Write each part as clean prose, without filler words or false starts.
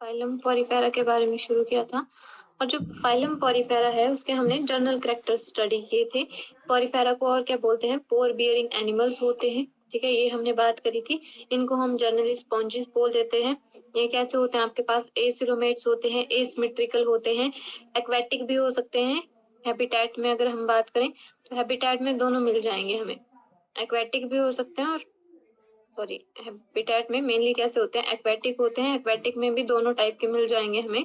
Phylum Porifera के बारे में शुरू किया था। और जो फाइलम पॉरीफेरा है उसके हमने जनरल कैरेक्टर स्टडी किए थे। पॉरीफेरा को और क्या बोलते हैं, पोर बियरिंग एनिमल्स होते हैं, ठीक है, ये हमने बात करी थी। इनको हम जनरली स्पॉन्जिस बोल देते हैं। ये कैसे होते हैं, आपके पास एसिलोमेट्स होते हैं, एसिमेट्रिकल होते हैं, एक्वेटिक भी हो सकते हैं। हैबिटेट में अगर हम बात करें तो हैबिटेट में दोनों मिल जाएंगे हमें, एक्वेटिक भी हो सकते हैं और सॉरी हैबिटेट में मेनली कैसे होते हैं, एक्वेटिक होते हैं। एक्वेटिक में भी दोनों टाइप के मिल जाएंगे हमें,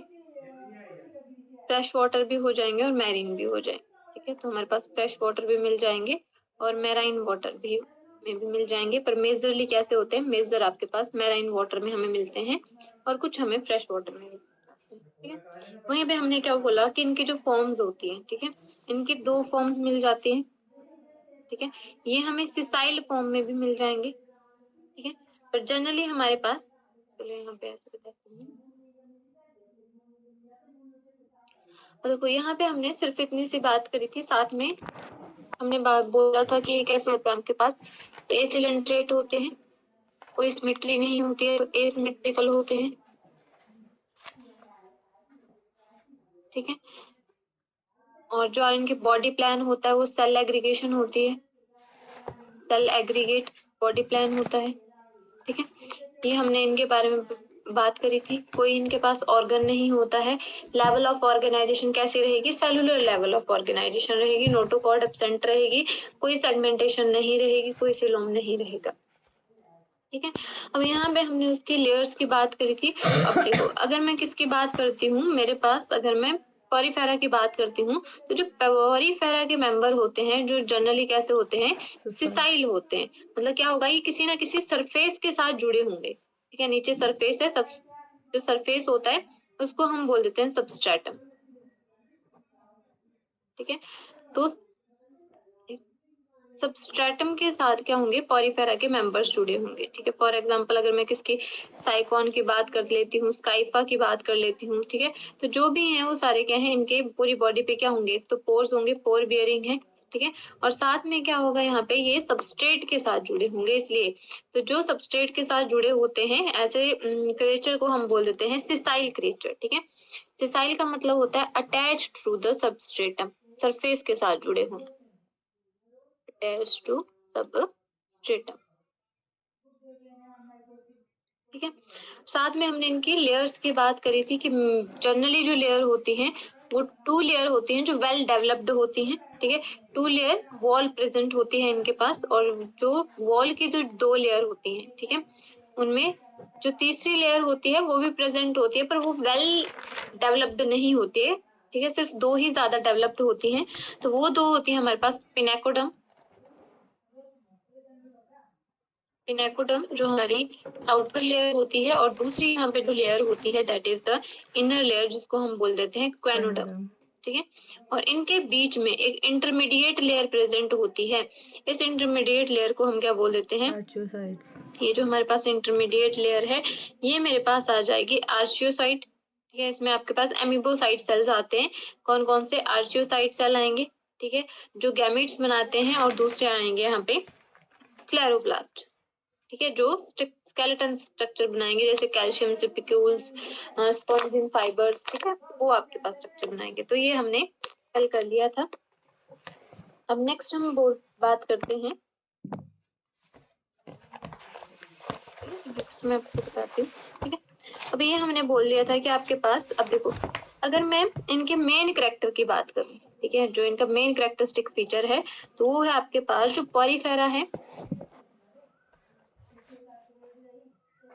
फ्रेश वाटर भी हो जाएंगे और मैरीन भी हो जाएंगे, ठीक है। तो हमारे पास फ्रेश वाटर भी मिल जाएंगे और मैराइन वाटर भी में भी मिल जाएंगे, पर मेजरली कैसे होते हैं, मेजर आपके पास मैराइन वाटर में हमें मिलते हैं और कुछ हमें फ्रेश वाटर में मिलते हैं, ठीक है। वहीं पे हमने क्या बोला कि इनकी जो फॉर्म्स होती है, ठीक है, इनकी दो फॉर्म्स मिल जाती हैं, ठीक है। ये हमें सिसाइल फॉर्म में भी मिल जाएंगे, ठीक है, पर जनरली हमारे पास, चलो यहाँ पे ऐसे बताते हैं। देखो यहाँ पे हमने सिर्फ इतनी सी बात करी थी, साथ में हमने बात बोला था कि कैसे होता है आपके पास एसिलेंट्रेट होते हैं, कोई सिमेट्री नहीं होती है तो एसिमेट्रिकल होते हैं, ठीक है। और जो इनके बॉडी प्लान होता है वो सेल एग्रीगेशन होती है, सेल एग्रीगेट बॉडी प्लान होता है, ठीक है। ये हमने इनके बारे में बात करी थी। कोई इनके पास ऑर्गन नहीं होता है। लेवल ऑफ ऑर्गेनाइजेशन कैसी रहेगी, सेलुलर लेवल ऑफ ऑर्गेनाइजेशन रहेगी, नोटोकॉर्ड एब्सेंट रहेगी, कोई सेगमेंटेशन नहीं रहेगी, कोई सिलोम नहीं रहेगा, ठीक है। अब यहाँ पे हमने उसकी लेयर्स की बात करी थी। अब देखो अगर मैं किसकी बात करती हूँ, मेरे पास अगर मैं पॉरीफेरा की बात करती हूँ तो जो पॉरीफेरा के मेंबर होते हैं जो जनरली कैसे होते हैं, सिसाइल होते हैं। मतलब क्या होगा, ये किसी ना किसी सरफेस के साथ जुड़े होंगे, ठीक है। नीचे सरफेस है, जो सरफेस होता है उसको हम बोल देते हैं सबस्ट्रेटम, ठीक है। तो सबस्ट्रेटम के साथ क्या होंगे, पॉरीफेरा के मेंबर्स जुड़े होंगे, ठीक है। फॉर एग्जांपल अगर मैं किसकी साइकोन की बात कर लेती हूँ, स्काइफा की बात कर लेती हूँ, ठीक है। तो जो भी हैं वो सारे क्या हैं, इनके पूरी बॉडी पे क्या होंगे, तो पोर्स होंगे, पोर बियरिंग है, ठीक है। और साथ में क्या होगा, यहाँ पे ये सबस्ट्रेट के साथ जुड़े होंगे, इसलिए तो जो सबस्ट्रेट के साथ जुड़े होते हैं ऐसे क्रिएचर को हम बोल देते हैं सिसाइल क्रिएचर, ठीक है। सिसाइल का मतलब होता है attached to the substratum, surface के साथ जुड़े होंगे, attached to substratum, ठीक है। साथ में हमने इनकी लेयर्स की बात करी थी कि जनरली जो लेयर होती हैं वो 2 लेयर होती हैं जो वेल डेवलप्ड होती हैं, ठीक है। 2 लेयर वॉल प्रेजेंट होती है इनके पास, और जो वॉल की जो 2 लेयर होती हैं, ठीक है, उनमें जो तीसरी लेयर होती है वो भी प्रेजेंट होती है, पर वो वेल डेवलप्ड नहीं होती है, ठीक है। सिर्फ 2 ही ज्यादा डेवलप्ड होती हैं। तो वो 2 होती है हमारे पास पिनेकोडम, पिनेकोडम जो हमारी आउटर लेयर होती है, और दूसरी यहाँ पे जो लेयर होती है that is the inner layer, जिसको हम बोल देते हैं क्वेनोडम, ठीक है। और इनके बीच में एक इंटरमीडिएट लेयर प्रेजेंट होती है। इस इंटरमीडिएट लेयर को हम क्या बोल देते हैं, आर्चियोसाइट्स। ये जो हमारे पास इंटरमीडिएट लेयर है ये मेरे पास आ जाएगी आर्चियोसाइट, ठीक है। इसमें आपके पास एमिबोसाइट सेल्स आते हैं। कौन कौन से, आर्चियोसाइट सेल आएंगे, ठीक है, जो गैमेट्स बनाते हैं, और दूसरे आएंगे यहाँ पे क्लेरोप्लास्ट, ठीक है, जो स्केलेटन स्ट्रक्चर बनाएंगे, जैसे कैल्शियम स्पिक्यूल्स, स्पॉन्जिन फाइबर्स, ठीक है, वो आपके पास स्ट्रक्चर बनाएंगे। तो ये हमने कल कर लिया था। अब नेक्स्ट हम बात करते हैं, नेक्स्ट मैं आपको बताती हूँ, ठीक है। अब ये हमने बोल दिया था कि आपके पास, अब देखो अगर मैं इनके मेन कैरेक्टर की बात करूँ, ठीक है, जो इनका मेन कैरेक्टरिस्टिक फीचर है तो वो है आपके पास जो पॉरीफेरा है,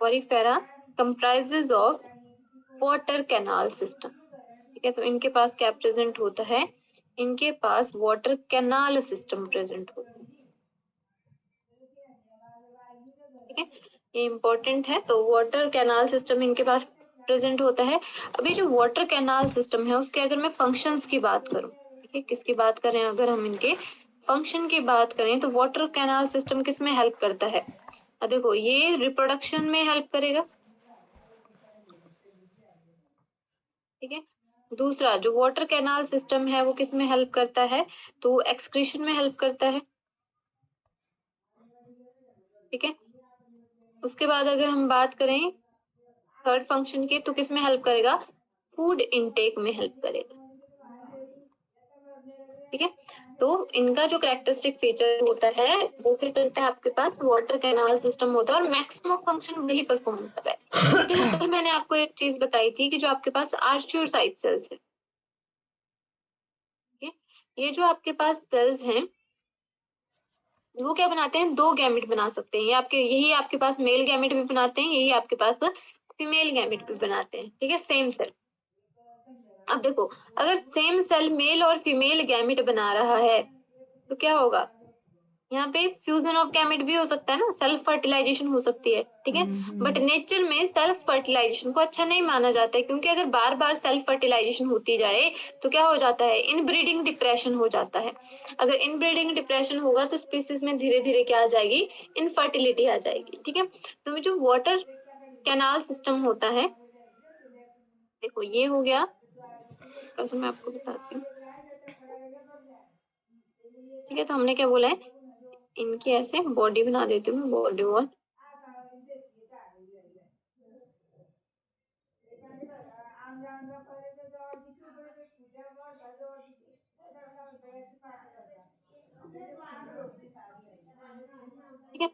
Porifera comprises of water canal system, ठीक है। तो इनके पास क्या प्रेजेंट होता है, इनके पास वाटर कैनाल सिस्टम प्रेजेंट होता है, ठीक है, ये इंपॉर्टेंट है। तो वाटर कैनाल सिस्टम इनके पास प्रेजेंट होता है। अभी जो वाटर कैनाल सिस्टम है उसके अगर मैं फंक्शंस की बात करूं, ठीक है, किसकी बात करें, अगर हम इनके फंक्शन की बात करें तो वाटर कैनाल सिस्टम किस में हेल्प करता है, देखो ये रिप्रोडक्शन में हेल्प करेगा, ठीक है। दूसरा जो वाटर कैनाल सिस्टम है वो किस में हेल्प करता है, तो एक्सक्रीशन में हेल्प करता है, ठीक है। उसके बाद अगर हम बात करें थर्ड फंक्शन के, तो किस में हेल्प करेगा? फूड इनटेक में हेल्प करेगा। ठीक है, तो इनका जो कैरेक्टरिस्टिक फीचर होता है वो क्या करता है, आपके पास वाटर कैनाल सिस्टम होता है और मैक्सिमम फंक्शन वही परफॉर्म कर रहा है। जैसे कल मैंने आपको एक चीज बताई थी कि जो आपके पास आर्चियोसाइट सेल्स है, ये जो आपके पास सेल्स हैं वो क्या बनाते हैं? दो गैमेट बना सकते हैं। ये आपके, यही आपके पास मेल गैमेट भी बनाते हैं, यही आपके पास फीमेल गैमेट भी बनाते हैं। ठीक है, सेम सेल। अब देखो, अगर सेम सेल मेल और फीमेल गैमेट बना रहा है तो क्या होगा? यहाँ पे फ्यूजन ऑफ गैमेट भी हो सकता है ना, सेल्फ फर्टिलाइजेशन हो सकती है। ठीक है, बट नेचर में सेल्फ फर्टिलाइजेशन को अच्छा नहीं माना जाता है, क्योंकि अगर बार बार सेल्फ फर्टिलाइजेशन होती जाए तो क्या हो जाता है? इनब्रीडिंग डिप्रेशन हो जाता है। अगर इनब्रीडिंग डिप्रेशन होगा तो स्पीसीज में धीरे धीरे क्या आ जाएगी? इनफर्टिलिटी आ जाएगी। ठीक है, तो जो वाटर कैनाल सिस्टम होता है, देखो ये हो गया, तो मैं आपको बताती हूँ। ठीक है, तो हमने क्या बोला है, इनकी ऐसे बॉडी बना देती हूँ, बॉडी वॉल। ठीक है,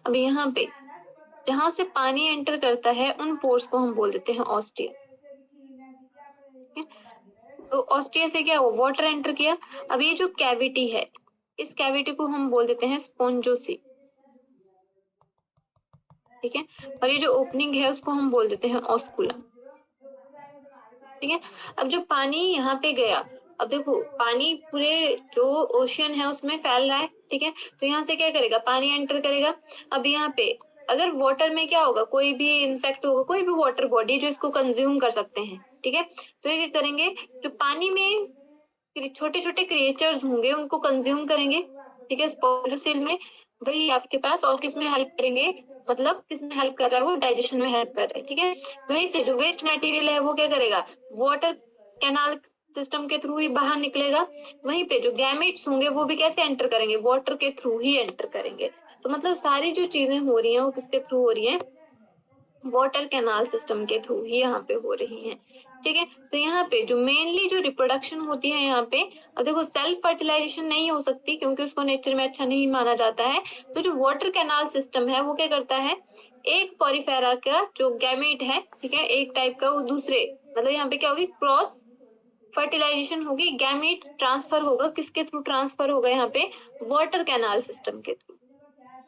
अब यहाँ पे जहां से पानी एंटर करता है उन पोर्स को हम बोल देते हैं ऑस्टिया। तो ऑस्टिया से क्या हुआ? वाटर एंटर किया। अब ये जो कैविटी है, इस कैविटी को हम बोल देते हैं स्पोंजोसी। ठीक है, और ये जो ओपनिंग है उसको हम बोल देते हैं ऑस्कुला। ठीक है, अब जो पानी यहाँ पे गया, अब देखो पानी पूरे जो ओशियन है उसमें फैल रहा है। ठीक है, तो यहाँ से क्या करेगा? पानी एंटर करेगा। अब यहाँ पे अगर वाटर में क्या होगा? कोई भी इंसेक्ट होगा, कोई भी वाटर बॉडी जो इसको कंज्यूम कर सकते हैं। ठीक है, तो ये क्या करेंगे? जो पानी में छोटे छोटे क्रिएचर्स होंगे उनको कंज्यूम करेंगे। ठीक है, स्पोंजोसिल में वही आपके पास, और किस में हेल्प करेंगे? मतलब किस में हेल्प कर रहा है? वो डाइजेशन में हेल्प कर रहा है। ठीक है, वहीं से जो वेस्ट मटेरियल है वो क्या करेगा? वाटर कैनाल सिस्टम के थ्रू ही बाहर निकलेगा। वहीं पे जो गैमेट्स होंगे वो भी कैसे एंटर करेंगे? वाटर के थ्रू ही एंटर करेंगे। तो मतलब सारी जो चीजें हो रही हैं वो किसके थ्रू हो रही हैं? वाटर कैनाल सिस्टम के थ्रू ही यहाँ पे हो रही हैं। ठीक है, तो यहाँ पे जो मेनली जो रिप्रोडक्शन होती है यहाँ पे, अब देखो सेल्फ फर्टिलाइजेशन नहीं हो सकती क्योंकि उसको नेचर में अच्छा नहीं माना जाता है। तो जो वाटर कैनाल सिस्टम है वो क्या करता है? एक पॉरीफेरा का जो गैमेट है, ठीक है, एक टाइप का, वो दूसरे, मतलब यहाँ पे क्या होगी? क्रॉस फर्टिलाइजेशन होगी, गैमेट ट्रांसफर होगा। किसके थ्रू ट्रांसफर होगा? यहाँ पे वाटर कैनाल सिस्टम के थ्रू।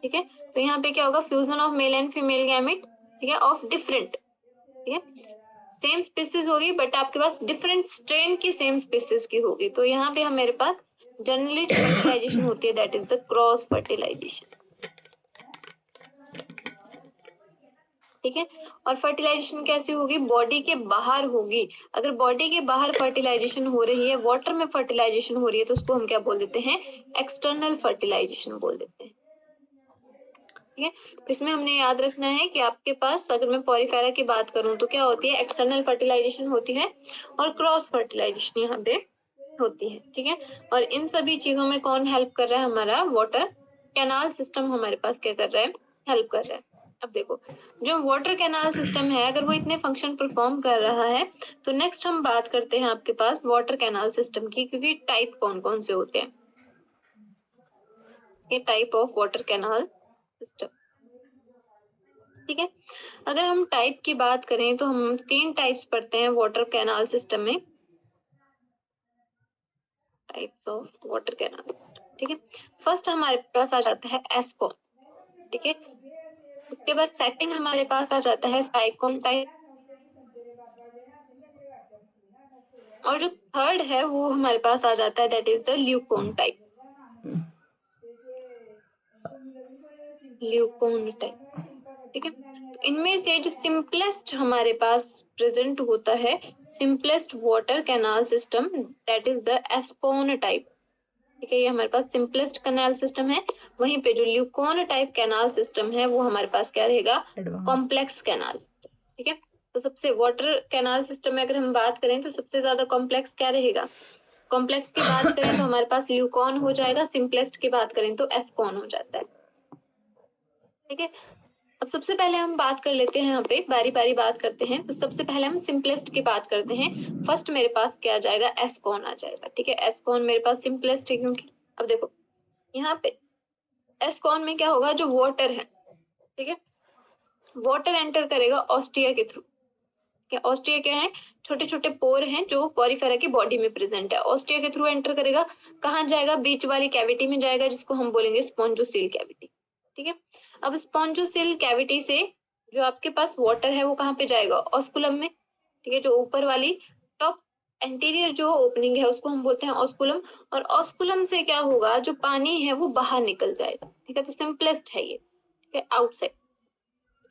ठीक है, तो यहाँ पे क्या होगा? Fusion of male and female gamete, ठीक है, ऑफ डिफरेंट, ठीक है, सेम स्पीसीज होगी बट आपके पास डिफरेंट स्ट्रेन की सेम स्पीसीज की होगी। तो यहाँ पे हम मेरे पास जनरली फर्टिलाइजेशन होती है, that is the cross fertilization. ठीक है, और फर्टिलाइजेशन कैसी होगी? बॉडी के बाहर होगी। अगर बॉडी के बाहर फर्टिलाइजेशन हो रही है, वाटर में फर्टिलाइजेशन हो रही है, तो उसको हम क्या बोल देते हैं? एक्सटर्नल फर्टिलाइजेशन बोल देते हैं। ठीक है, तो इसमें हमने याद रखना है कि आपके पास, अगर मैं पॉरीफेरा की बात करूं तो क्या होती है? एक्सटर्नल फर्टिलाइजेशन होती है और क्रॉस फर्टिलाइजेशन यहाँ पे होती है। ठीक है, और इन सभी चीजों में कौन हेल्प कर रहा है? हमारा वाटर कैनाल सिस्टम हमारे पास क्या कर रहा है? हेल्प कर रहा है। अब देखो, जो वाटर कैनाल सिस्टम है अगर वो इतने फंक्शन परफॉर्म कर रहा है, तो नेक्स्ट हम बात करते हैं आपके पास वाटर कैनाल सिस्टम की, क्योंकि टाइप कौन कौन से होते हैं। ये type of water canal system. ठीक है, अगर हम टाइप की बात करें तो हम 3 टाइप्स पढ़ते हैं वाटर कैनाल सिस्टम में, टाइप्स ऑफ वाटर कैनाल। ठीक है, फर्स्ट हमारे पास आ जाता है एस्कॉन। ठीक है, उसके बाद सेकंड हमारे पास आ जाता है साइक्लोन टाइप, और जो थर्ड है वो हमारे पास आ जाता है, that is the leucon type. Leucon type. ठीक है, तो इनमें से जो सिंपलेस्ट हमारे पास प्रेजेंट होता है, simplest water canal system, that is the ascon type. ठीक है, ये हमारे पास सिंपलेस्ट कैनाल सिस्टम है। वहीं पे जो ल्यूकोन टाइप कैनाल सिस्टम है वो हमारे पास क्या रहेगा? Complex canal. ठीक है, तो सबसे वाटर कैनाल सिस्टम में अगर हम बात करें तो सबसे ज्यादा कॉम्प्लेक्स क्या रहेगा? कॉम्प्लेक्स की बात करें तो हमारे पास ल्यूकॉन हो जाएगा, सिंपलेस्ट की बात करें तो एस्कॉन हो जाता है। ठीक है, अब सबसे पहले हम बात कर लेते हैं, यहाँ पे बारी बारी बात करते हैं। तो सबसे पहले हम सिंपलेस्ट की बात करते हैं। फर्स्ट मेरे पास क्या आ जाएगा, एस्कॉन आ जाएगा। ठीक है, एस्कॉन मेरे पास सिंपलेस्ट है, क्योंकि अब देखो यहाँ पे एस्कॉन में क्या होगा, जो वाटर है, ठीक है, वाटर एंटर करेगा ऑस्टिया के थ्रू। क्या ऑस्टिया क्या है, छोटे छोटे पोर हैं जो पॉरीफेरा की बॉडी में प्रेजेंट है। ऑस्टिया के थ्रू एंटर करेगा, कहाँ जाएगा, बीच वाली कैविटी में जाएगा, जिसको हम बोलेंगे स्पॉन्जोसील कैविटी। ठीक है, अब स्पॉन्जोसील कैविटी से जो आपके पास वाटर है वो कहाँ पे जाएगा, ऑस्कुलम में। ठीक है, जो ऊपर वाली टॉप एंटीरियर जो ओपनिंग है उसको हम बोलते हैं ऑस्कुलम। और ऑस्कुलम से क्या होगा, जो पानी है वो बाहर निकल जाएगा। ठीक है, तो सिंपलेस्ट है ये। ठीक है, आउटसाइड।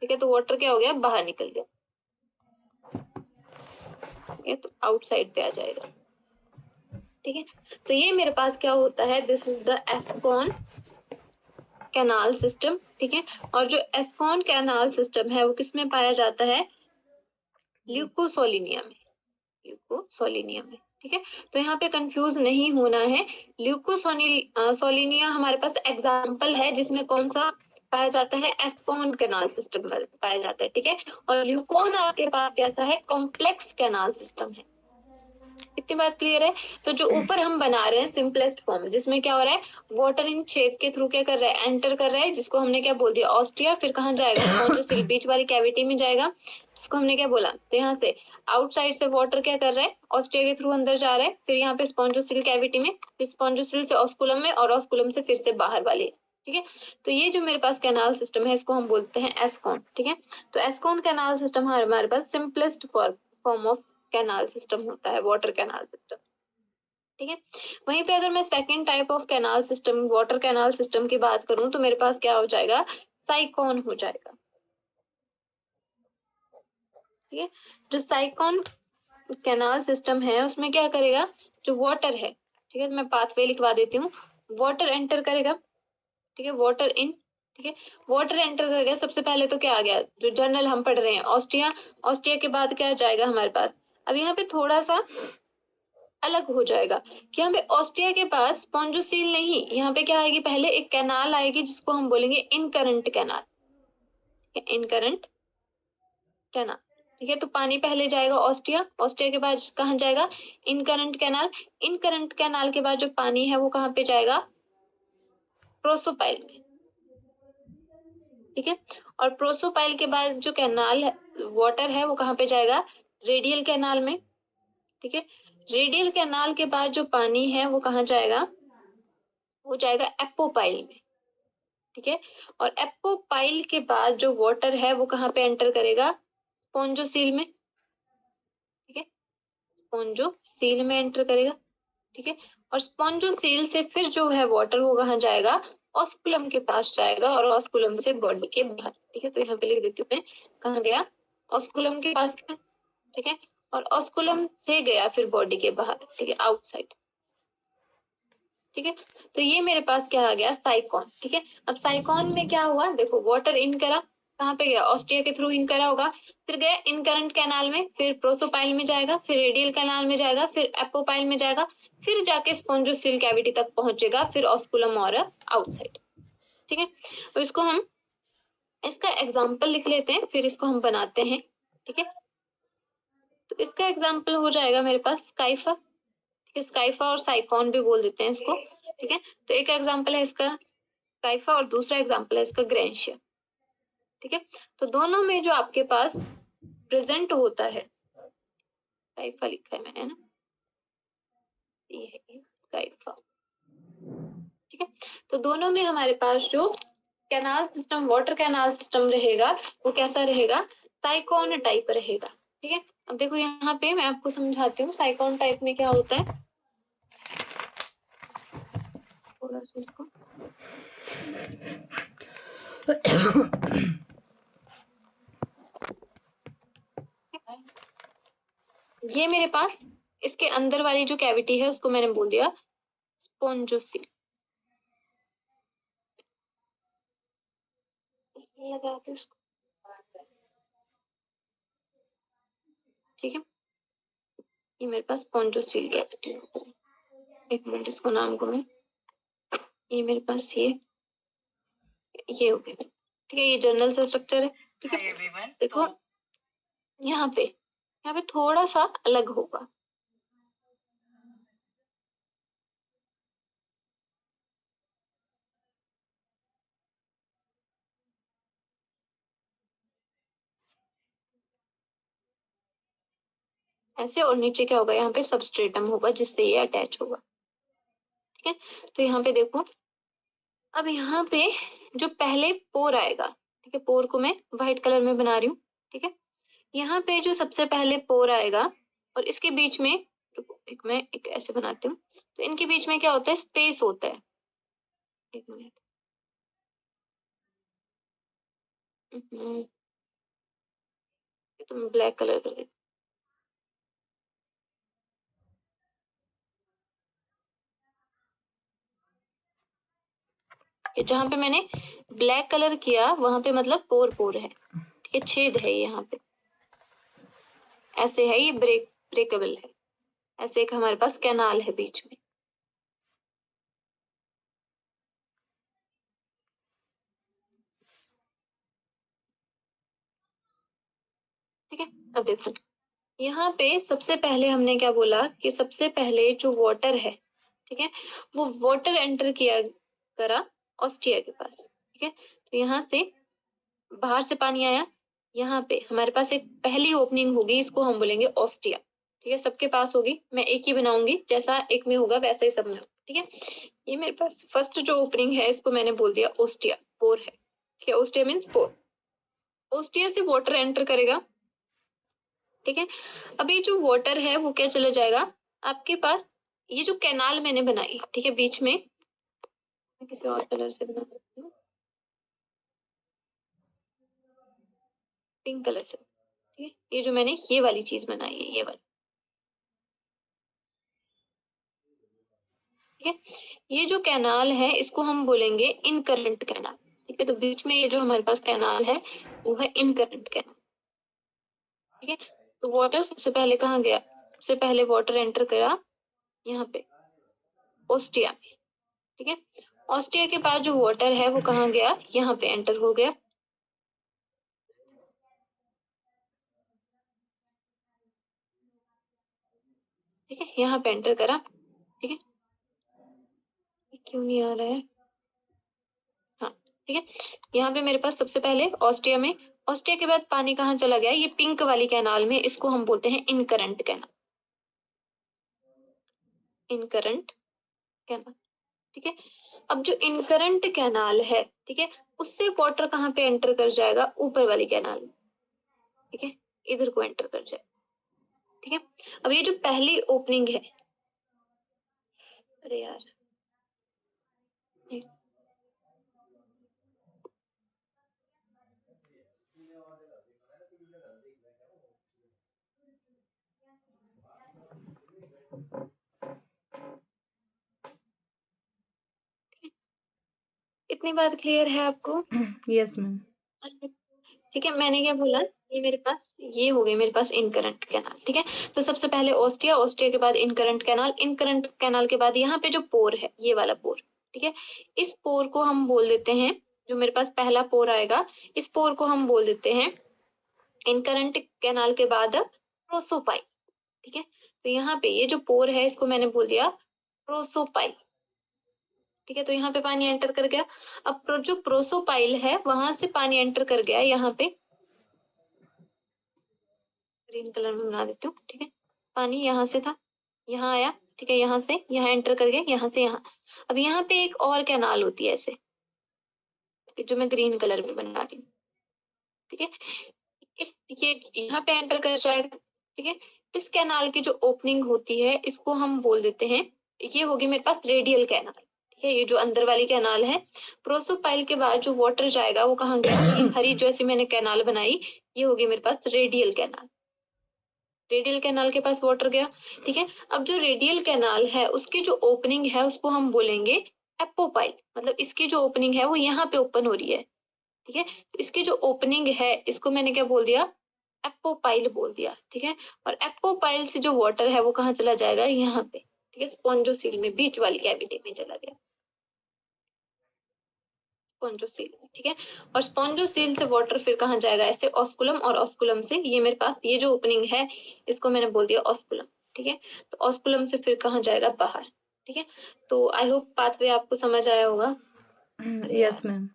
ठीक है, तो वाटर क्या हो गया, बाहर निकल गया। ठीक है, तो आउटसाइड पे आ जाएगा। ठीक है, तो ये मेरे पास क्या होता है, this is the ascon canal system. ठीक है, और जो एस्कॉन कैनाल सिस्टम है वो किस में पाया जाता है, ल्यूकोसोलिनिया में। ल्यूकोसोलिनिया में। ठीक है, तो यहाँ पे कंफ्यूज नहीं होना है। ल्यूकोसोलिनिया हमारे पास एग्जाम्पल है, जिसमें कौन सा पाया जाता है, एस्कॉन कैनाल सिस्टम पाया जाता है। ठीक है, और ल्यूकोन आपके पास कैसा है, कॉम्प्लेक्स कैनाल सिस्टम है। इतनी बात क्लियर है। तो जो ऊपर हम बना रहे हैं सिंपलेस्ट फॉर्म, जिसमें क्या हो रहा है, वाटर इन छेद के थ्रू क्या कर रहा है, एंटर कर रहा है, जिसको हमने क्या बोल दिया, ऑस्टिया। फिर कहाँ जाएगा, स्पॉन्जोसील बीच वाली कैविटी में जाएगा, जिसको हमने क्या बोला, तो यहाँ से आउटसाइड से वाटर क्या कर रहा है, ऑस्टिया के थ्रू अंदर जा रहा है, फिर यहाँ पे स्पॉन्जोसील कैविटी में, फिर स्पॉन्जोसील से ऑस्कुलम में, और ऑस्कुलम से फिर से बाहर वाली। ठीक है, तो ये जो मेरे पास कैनाल सिस्टम है इसको हम बोलते हैं एस्कॉन। ठीक है, तो एस्कॉन कैनाल सिस्टम हमारे पास simplest form of canal system होता है, वाटर कैनाल सिस्टम। ठीक है, वहीं पे अगर मैं second type of canal system, water canal system की बात करूं, तो मेरे पास क्या हो जाएगा, साइकॉन हो जाएगा। ठीक है, जो साइकॉन कैनाल सिस्टम है उसमें क्या करेगा, जो वाटर है, ठीक है, मैं पाथवे लिखवा देती हूँ, वाटर एंटर करेगा। ठीक है, वाटर इन। ठीक है, वाटर एंटर कर गया, सबसे पहले तो क्या आ गया, जो जर्नल हम पढ़ रहे हैं, ऑस्टिया। ऑस्टिया के बाद क्या जाएगा हमारे पास, अब यहाँ पे थोड़ा सा अलग हो जाएगा कि यहाँ पे ऑस्टिया के पास स्पॉन्जोसील नहीं, यहाँ पे क्या आएगी, पहले एक कैनाल आएगी जिसको हम बोलेंगे इनकरंट कैनाल। Incurrent canal. ठीक है, तो पानी पहले जाएगा ऑस्टिया, ऑस्टिया के बाद कहाँ जाएगा, इनकरंट कैनाल। इनकरंट कैनाल के बाद जो पानी है वो कहाँ पे जाएगा, प्रोसोपाइल में। ठीक है, और प्रोसोपाइल के बाद जो कैनाल है, वाटर है, वो कहाँ पे जाएगा, रेडियल कैनाल में। ठीक है, रेडियल कैनाल के बाद जो पानी है वो कहाँ जाएगा, वो जाएगा एपोपाइल में। ठीक है, और एपोपाइल के बाद जो वाटर है वो कहाँ पे एंटर करेगा, स्पॉन्जोसील में। ठीक है, स्पॉन्जोसील में एंटर करेगा। ठीक है, और स्पॉन्जोसील से फिर जो है वाटर वो कहाँ जाएगा, ऑस्कुलम के पास जाएगा, और ऑस्कुलम से बॉडी के बाहर। ठीक है, तो यहाँ पे लिख देती हूँ मैं, कहाँ गया, ऑस्कुलम के पास गया। ठीक है, और ऑस्कुलम से गया फिर बॉडी के बाहर। ठीक है, आउटसाइड। ठीक है, तो ये मेरे पास क्या आ गया, साइकॉन। ठीक है, अब साइकॉन में क्या हुआ, देखो वाटर इन करा, कहाँ पे गया, ऑस्टिया के थ्रू इन करा होगा, फिर गया इनकरंट कैनाल में, फिर प्रोसोपाइल में जाएगा, फिर रेडियल कैनाल में जाएगा, फिर एपोपाइल में जाएगा, फिर जाके स्पॉन्जोसील कैविटी तक पहुंचेगा, फिर ऑस्कुलम और आउटसाइड। ठीक है, अब इसको हम इसका एग्जाम्पल लिख लेते हैं, फिर इसको हम बनाते हैं। ठीक है, तो इसका एग्जाम्पल हो जाएगा मेरे पास स्काइफा। स्काइफा और साइकॉन भी बोल देते हैं इसको। ठीक है, तो एक एग्जांपल है इसका स्काइफा और दूसरा एग्जांपल है इसका ग्रेंशिया। ठीक है, तो दोनों में जो आपके पास प्रेजेंट होता है, स्काइफा लिखा है मैंने ना, ये है स्काइफा। ठीक है, तो दोनों में हमारे पास जो canal system, water canal system रहेगा वो कैसा रहेगा, साइकॉन टाइप रहेगा। ठीक है, अब देखो यहाँ पे मैं आपको समझाती हूँ साइकॉन टाइप में क्या होता है, थोड़ा सा इसको ये मेरे पास इसके अंदर वाली जो कैविटी है उसको मैंने बोल दिया स्पॉन्जोसील। लगा दो इसको। ठीक है, ये मेरे पास स्पॉन्जोसील कैविटी है। एक मिनट, इसको नाम को मैं, ये मेरे पास ये हो गया। ठीक है, ये जर्नल सेल स्ट्रक्चर है। ठीक है, देखो यहाँ पे थोड़ा सा अलग होगा। ऐसे, और नीचे क्या होगा, यहाँ पे सबस्ट्रेटम होगा जिससे ये अटैच होगा। ठीक है, तो यहाँ पे देखो, अब यहाँ पे जो पहले पोर आएगा, ठीक है, पोर को मैं व्हाइट कलर में बना रही हूँ। ठीक है, यहाँ पे जो सबसे पहले पोर आएगा और इसके बीच में, रुको, मैं एक ऐसे बनाती हूँ, तो इनके बीच में क्या होता है, स्पेस होता है। एक मिनट, तुम ब्लैक कलर कर दे। जहाँ पे मैंने ब्लैक कलर किया वहां पे मतलब पोर पोर है। ठीक है, छेद है यहाँ पे, ऐसे है, ये ब्रेकेबल है। ऐसे एक हमारे पास कैनाल है बीच में। ठीक है, अब देखो, यहाँ पे सबसे पहले हमने क्या बोला कि सबसे पहले जो वाटर है, ठीक है, वो वाटर एंटर किया करा ऑस्टिया के पास। ठीक है, तो यहाँ से बाहर से पानी आया, यहाँ पे हमारे पास एक पहली ओपनिंग होगी, इसको हम बोलेंगे ऑस्टिया। ठीक है, सबके पास होगी, मैं एक ही बनाऊंगी, जैसा एक में होगा वैसा ही सब में होगा। ठीक है, ये मेरे पास फर्स्ट जो ओपनिंग है इसको मैंने बोल दिया ओस्टिया, पोर है। ठीक है, ओस्टिया मीन्स पोर। ओस्टिया से वाटर एंटर करेगा। ठीक है, अब ये जो वाटर है वो क्या चला जाएगा आपके पास, ये जो कैनाल मैंने बनाई, ठीक है, बीच में, मैं किसी और कलर से बना सकती हूँ, पिंक कलर से। ठीक है, ये जो मैंने ये वाली चीज बनाई है, ये वाली। ठीक है, ये जो कैनाल है इसको हम बोलेंगे इन करंट कैनाल। ठीक है, तो बीच में ये जो हमारे पास कैनाल है वो है इन करंट कैनाल। ठीक है, तो वाटर सबसे पहले कहाँ गया, सबसे पहले वाटर एंटर करा यहाँ पे ऑस्टिया में। ठीक है, ऑस्टिया के बाद जो वाटर है वो कहाँ गया, यहाँ पे एंटर हो गया। ठीक है, यहाँ पे एंटर करा। ठीक है, क्यों नहीं आ रहा है, हाँ। ठीक है, यहाँ पे मेरे पास सबसे पहले ऑस्टिया में, ऑस्टिया के बाद पानी कहाँ चला गया, ये पिंक वाली कैनाल में, इसको हम बोलते हैं इन करंट कैनाल। इन करंट कैनाल। ठीक है, अब जो इन करंट कैनाल है, ठीक है, उससे वाटर कहाँ पे एंटर कर जाएगा, ऊपर वाली कैनाल में। ठीक है, इधर को एंटर कर जाए। ठीक है, अब ये जो पहली ओपनिंग है, अरे यार, इतनी बात क्लियर है आपको? Yes ma'am. ठीक है, मैंने क्या बोला, ये मेरे पास, ये हो गई मेरे पास इन करंट कैनाल। ठीक है, तो सबसे पहले ऑस्टिया, ऑस्टिया के बाद इन करंट कैनाल, इन करंट कैनाल के बाद यहाँ पे जो पोर है, ये वाला पोर। ठीक है, इस पोर को हम बोल देते हैं, जो मेरे पास पहला पोर आएगा, इस पोर को हम बोल देते हैं इन करंट कैनाल के बाद प्रोसोपाइल। ठीक है, तो यहाँ पे ये जो पोर है इसको मैंने बोल दिया प्रोसोपाइल। ठीक है, तो यहाँ पे पानी एंटर कर गया। अब जो प्रोसोपाइल है वहां से पानी एंटर कर गया यहाँ पे, ग्रीन कलर में बना देती हूँ। ठीक है, पानी यहाँ से था, यहाँ आया। ठीक है, यहाँ से यहाँ एंटर कर गया, यहाँ से यहाँ। अब यहाँ पे एक और कैनाल होती है ऐसे, जो मैं ग्रीन कलर में बना रही हूँ। ठीक है, ये यहाँ पे एंटर कर जाएगा। ठीक है, इस कैनाल की जो ओपनिंग होती है इसको हम बोल देते हैं, ये होगी मेरे पास रेडियल कैनाल। ठीक है, ये जो अंदर वाली कैनाल है, प्रोसोपाइल के बाद जो वाटर जाएगा वो कहाँ गया, ये हरी जैसी मैंने कैनाल बनाई, ये होगी मेरे पास रेडियल कैनाल। रेडियल कैनाल के पास वाटर गया। ठीक है, अब जो रेडियल कैनाल है उसकी जो ओपनिंग है उसको हम बोलेंगे एपोपाइल, मतलब इसकी जो ओपनिंग है वो यहाँ पे ओपन हो रही है। ठीक है, इसकी जो ओपनिंग है इसको मैंने क्या बोल दिया, एपोपाइल बोल दिया। ठीक है, और एपोपाइल से जो वाटर है वो कहाँ चला जाएगा, यहाँ पे। ठीक है, स्पॉन्जोसील में बीच वाली कैविटी में चला गया। स्पॉन्जोसील, ठीक है। और स्पॉन्जोसील से वाटर फिर कहाँ जाएगा, ऐसे ऑस्कुलम, और ऑस्कुलम से ये मेरे पास ये जो ओपनिंग है इसको मैंने बोल दिया ऑस्कुलम, ठीक है। तो ऑस्कुलम से फिर कहाँ जाएगा, बाहर, ठीक है। तो आई होप पाथवे आपको समझ आया होगा। Yes ma'am.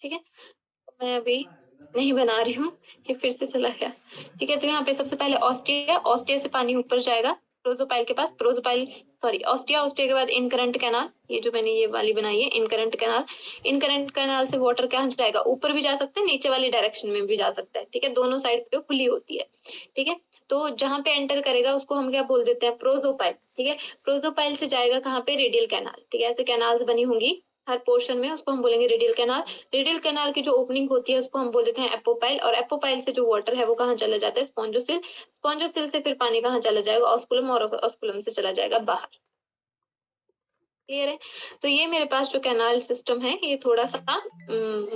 ठीक है, तो मैं अभी नहीं बना रही हूँ, ये फिर से चला गया, ठीक है। तो यहाँ पे सबसे पहले ऑस्टिया, ऑस्टिया से पानी ऊपर जाएगा प्रोजोपाइल के पास, प्रोजोपाइल सॉरी ऑस्टिया, ऑस्टिया के बाद इनकरंट कैनाल, ये जो मैंने ये वाली बनाई है इनकरंट कैनाल, इनकरंट कैनाल से वाटर कहाँ जाएगा, ऊपर भी जा सकता है, नीचे वाली डायरेक्शन में भी जा सकता है, ठीक है। दोनों साइड पे खुली होती है, ठीक है। तो जहाँ पे एंटर करेगा उसको हम क्या बोल देते हैं, प्रोजोपाइल, ठीक है। प्रोजोपाइल से जाएगा कहाँ पे, रेडियल कैनाल, ठीक है। ऐसे कैनाल्स बनी होंगी हर पोर्शन में, उसको हम बोलेंगे रेडियल कैनाल। रेडियल कैनाल की जो ओपनिंग होती है उसको हम बोल देते हैं एपोपाइल, और एपोपाइल से जो वाटर है वो कहाँ चला जाता है, स्पॉन्जोसिल, स्पॉन्जोसिल से फिर पानी कहाँ चला जाएगा, ऑस्कुलम, और ऑस्कुलम से चला जाएगा बाहर। क्लियर है। तो ये मेरे पास जो कैनाल सिस्टम है ये थोड़ा सा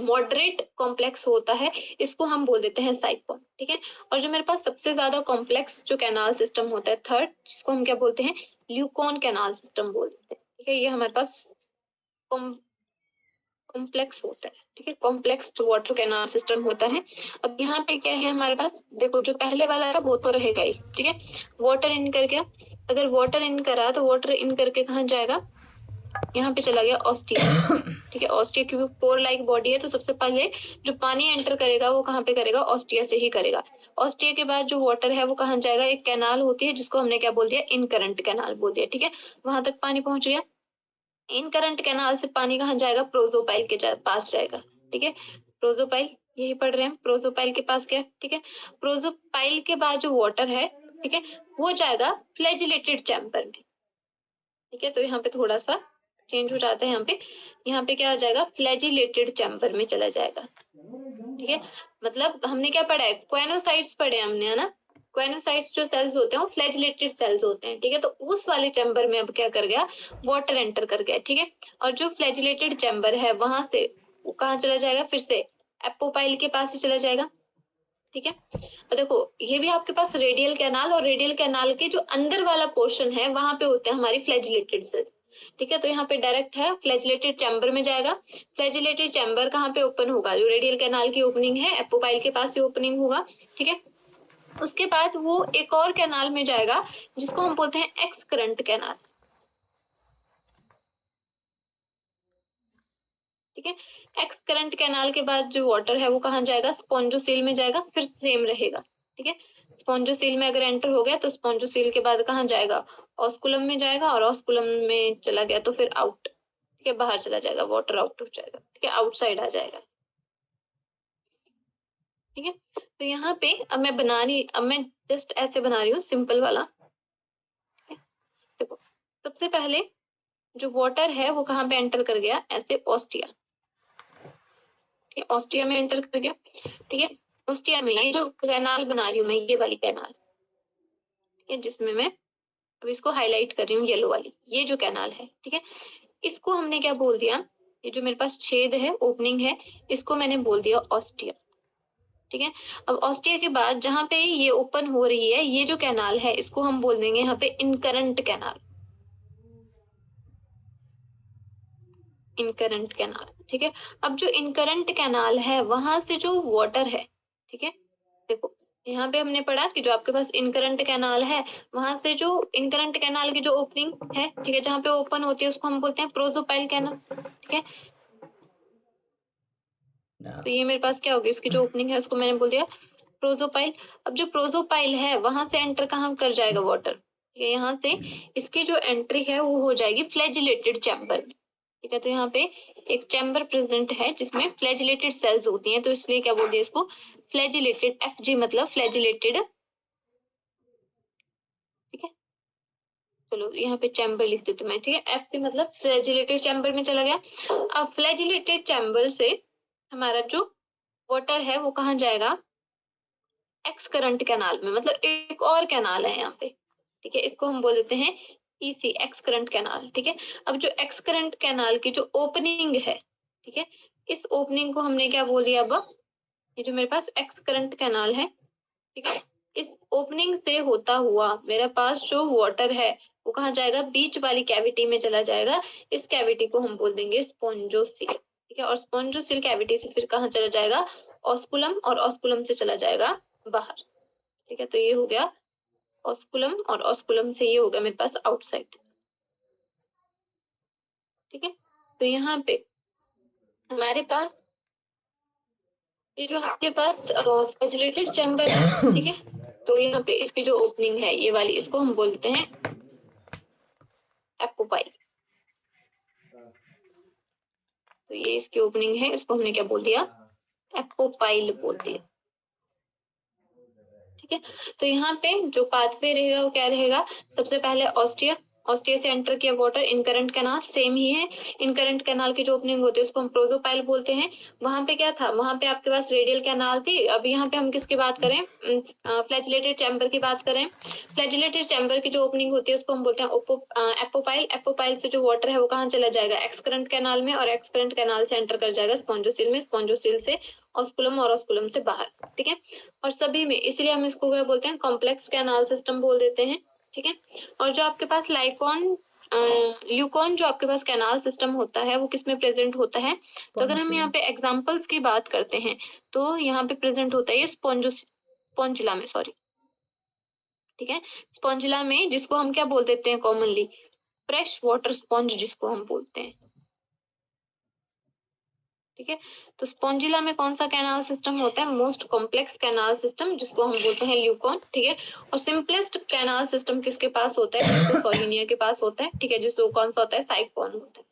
मॉडरेट कॉम्प्लेक्स होता है, इसको हम बोल देते हैं साइफोन, ठीक है। और जो मेरे पास सबसे ज्यादा कॉम्प्लेक्स जो कैनाल सिस्टम होता है थर्ड, जिसको हम क्या बोलते हैं, ल्यूकॉन कैनाल सिस्टम बोल देते हैं, ठीक है। ये हमारे पास कॉम्प्लेक्स होता है, ठीक है, कॉम्प्लेक्स वाटर कैनाल सिस्टम होता है। अब यहाँ पे क्या है हमारे पास, देखो जो पहले वाला था वो तो रहेगा ही, ठीक है। वाटर इन कर गया, अगर वाटर इन करा तो वाटर इन करके कहाँ जाएगा, यहाँ पे चला गया ऑस्टिया, ठीक है। ऑस्टिया क्योंकि पोर लाइक बॉडी है तो सबसे पहले जो पानी एंटर करेगा वो कहाँ पे करेगा, ऑस्टिया से ही करेगा। ऑस्टिया के बाद जो वाटर है वो कहाँ जाएगा, एक कैनाल होती है जिसको हमने क्या बोल दिया, इनकरंट कैनाल बोल दिया, ठीक है। वहां तक पानी पहुंच गया, इनकरंट कैनाल से पानी कहाँ जाएगा, प्रोजोपाइल के पास जाएगा, ठीक है। प्रोजोपाइल यही पढ़ रहे हैं, प्रोजोपाइल के पास क्या, ठीक है। प्रोजोपाइल के बाद जो वाटर है, ठीक है, वो जाएगा फ्लैजिलेटेड चैम्बर में, ठीक है। तो यहाँ पे थोड़ा सा चेंज हो जाता है, यहाँ पे क्या हो जाएगा, फ्लैजिलेटेड चैम्बर में चला जाएगा, ठीक है। मतलब हमने क्या पढ़ा है, क्वेनोसाइट्स पढ़े हमने, है ना। क्वेनोसाइट्स जो सेल्स होते हैं वो फ्लैजिलेटेड सेल्स होते हैं, ठीक है। तो उस वाले चैम्बर में अब क्या कर गया, वाटर एंटर कर गया, ठीक है। और जो फ्लैजिलेटेड चैम्बर है वहां से वो कहाँ चला जाएगा, फिर से एपोपाइल के पास ही चला जाएगा, ठीक है। और देखो ये भी आपके पास रेडियल कैनाल, और रेडियल कैनाल के जो अंदर वाला पोर्शन है वहां पे होते हैं हमारी फ्लैजिलेटेड सेल्स, ठीक है। तो यहाँ पे डायरेक्ट है फ्लैजिलेटेड चैम्बर में जाएगा, फ्लैजिलेटेड चैम्बर कहाँ पे ओपन होगा, जो रेडियल कैनाल की ओपनिंग है एपोपाइल के पास ही ओपनिंग होगा, ठीक है। उसके बाद वो एक और कैनाल में जाएगा जिसको हम बोलते हैं एक्स करंट कैनाल, ठीक है। एक्स करंट कैनाल के बाद जो वाटर है वो कहाँ जाएगा, स्पॉन्जोसील में जाएगा, फिर सेम रहेगा, ठीक है। स्पॉन्जोसील में अगर एंटर हो गया तो स्पॉन्जोसील के बाद कहाँ जाएगा, ऑस्कुलम में जाएगा, और ऑस्कुलम में चला गया तो फिर आउट, ठीक है, बाहर चला जाएगा, वाटर आउट हो जाएगा, ठीक है, आउटसाइड आ जाएगा, ठीक है। तो यहाँ पे अब मैं जस्ट ऐसे बना रही हूँ सिंपल वाला, ठीक है। देखो सबसे पहले जो वाटर है वो कहाँ पे एंटर कर गया, ऐसे ऑस्टिया, ठीक है, ऑस्टिया में एंटर कर गया, ठीक है। ऑस्टिया में ये जो कैनाल बना रही हूँ मैं, ये वाली कैनाल, ठीक है, जिसमें मैं अब इसको हाईलाइट कर रही हूँ येलो वाली, ये जो कैनाल है, ठीक है, इसको हमने क्या बोल दिया, ये जो मेरे पास छेद है, ओपनिंग है, इसको मैंने बोल दिया ऑस्टिया, ठीक है। अब ऑस्टिया के बाद जहाँ पे ये ओपन हो रही है ये जो कैनाल है इसको हम बोल देंगे यहाँ पे इनकरंट कैनाल, इनकरंट कैनाल, ठीक है। अब जो इनकरंट कैनाल है वहां से जो वाटर है, ठीक है, देखो यहाँ पे हमने पढ़ा कि जो आपके पास इनकरंट कैनाल है वहां से जो इनकरंट कैनाल की जो ओपनिंग है, ठीक है, जहाँ पे ओपन होती है उसको हम बोलते हैं प्रोजोपाइल कैनाल, ठीक है। तो ये मेरे पास क्या होगी, इसकी जो ओपनिंग है उसको मैंने बोल दिया प्रोजोपाइल। अब जो प्रोजोपाइल है वहां से एंटर कहाँ कर जाएगा वाटर, ठीक है, यहाँ से इसकी जो एंट्री है वो हो जाएगी फ्लैजिलेटेड चैम्बर में, ठीक है। तो यहाँ पे एक चैम्बर प्रेजेंट है जिसमें फ्लैजिलेटेड सेल्स होती हैं, तो इसलिए क्या बोल दिया इसको, फ्लैजिलेटेड, एफजी मतलब फ्लैजिलेटेड, ठीक है। चलो यहाँ पे चैम्बर लिख देती हूँ मैं, ठीक है, एफसी मतलब फ्लैजिलेटेड चैम्बर में चला गया। अब फ्लैजिलेटेड चैम्बर से हमारा जो वाटर है वो कहाँ जाएगा, एक्स करंट कैनाल में, मतलब एक और कैनाल है यहाँ पे, ठीक है, इसको हम बोल देते हैं ईसी, एक्स करंट कैनाल, ठीक है। अब जो एक्स करंट कैनाल की जो ओपनिंग है, ठीक है, इस ओपनिंग को हमने क्या बोल दिया, अब ये जो मेरे पास एक्स करंट कैनाल है, ठीक है, इस ओपनिंग से होता हुआ मेरे पास जो वाटर है वो कहाँ जाएगा, बीच वाली कैविटी में चला जाएगा, इस कैविटी को हम बोल देंगे स्पॉन्जोसील, ठीक ठीक है, और स्पॉन्जोसिल कैविटी से फिर कहाँ चला जाएगा, ऑस्कुलम, और ऑस्कुलम से चला जाएगा बाहर। ठीक है, तो ये हो गया ऑस्कुलम, और ऑस्कुलम से ये हो गया मेरे पास आउटसाइड। ठीक है, तो यहाँ पे हमारे पास ये जो आपके पास फ्लैजिलेटेड चैम्बर है, ठीक है, तो यहाँ पे इसकी जो ओपनिंग है ये वाली, इसको हम बोलते हैं एपोपाइल। तो ये इसकी ओपनिंग है, इसको हमने क्या बोल दिया, एपोपाइल बोल दिया। ठीक है, तो यहाँ पे जो पाथवे रहेगा वो क्या रहेगा, सबसे पहले ऑस्टिया, ऑस्टिया से एंटर किया water incurrent canal, same ही है, इन करंट कैनाल की जो ओपनिंग होती है उसको हम प्रोजोपाइल बोलते हैं। वहां पे क्या था, वहां पे आपके पास रेडियल कैनाल थी। अब यहाँ पे हम किसकी बात करें, फ्लैजिलेटेड चैम्बर की बात करें। फ्लैजिलेटेड चैम्बर की जो ओपनिंग होती है उसको हम बोलते हैं एपोपाइल। एपोपाइल से जो वाटर है वो कहाँ चला जाएगा, एक्सकरंट कैनाल में, और एक्सकरंट कैनाल से एंटर कर जाएगा स्पॉन्जोसिल में, स्पॉन्जोसिल से ऑस्कुलम, और ऑस्कुलम से बाहर। ठीक है, और सभी में, इसलिए हम इसको क्या बोलते हैं, कॉम्प्लेक्स कैनाल सिस्टम बोल देते हैं। ठीक है, और जो आपके पास ल्यूकॉन जो आपके पास कैनाल सिस्टम होता है वो किसमें प्रेजेंट होता है, तो अगर हम यहाँ पे एग्जांपल्स की बात करते हैं तो यहाँ पे प्रेजेंट होता है ये स्पॉन्जिला में, सॉरी। ठीक है, स्पॉन्जिला में, जिसको हम क्या बोल देते हैं कॉमनली, फ्रेश वाटर स्पॉन्ज जिसको हम बोलते हैं। ठीक है, तो स्पॉन्जिला में कौन सा कैनाल सिस्टम होता है, मोस्ट कॉम्प्लेक्स कैनाल सिस्टम, जिसको हम बोलते हैं ल्यूकॉन। ठीक है, और सिंपलेस्ट कैनाल सिस्टम किसके पास होता है, ल्यूकोसोलिनिया के पास होता है। ठीक है, जिसको कौन सा होता है, साइकॉन होता है।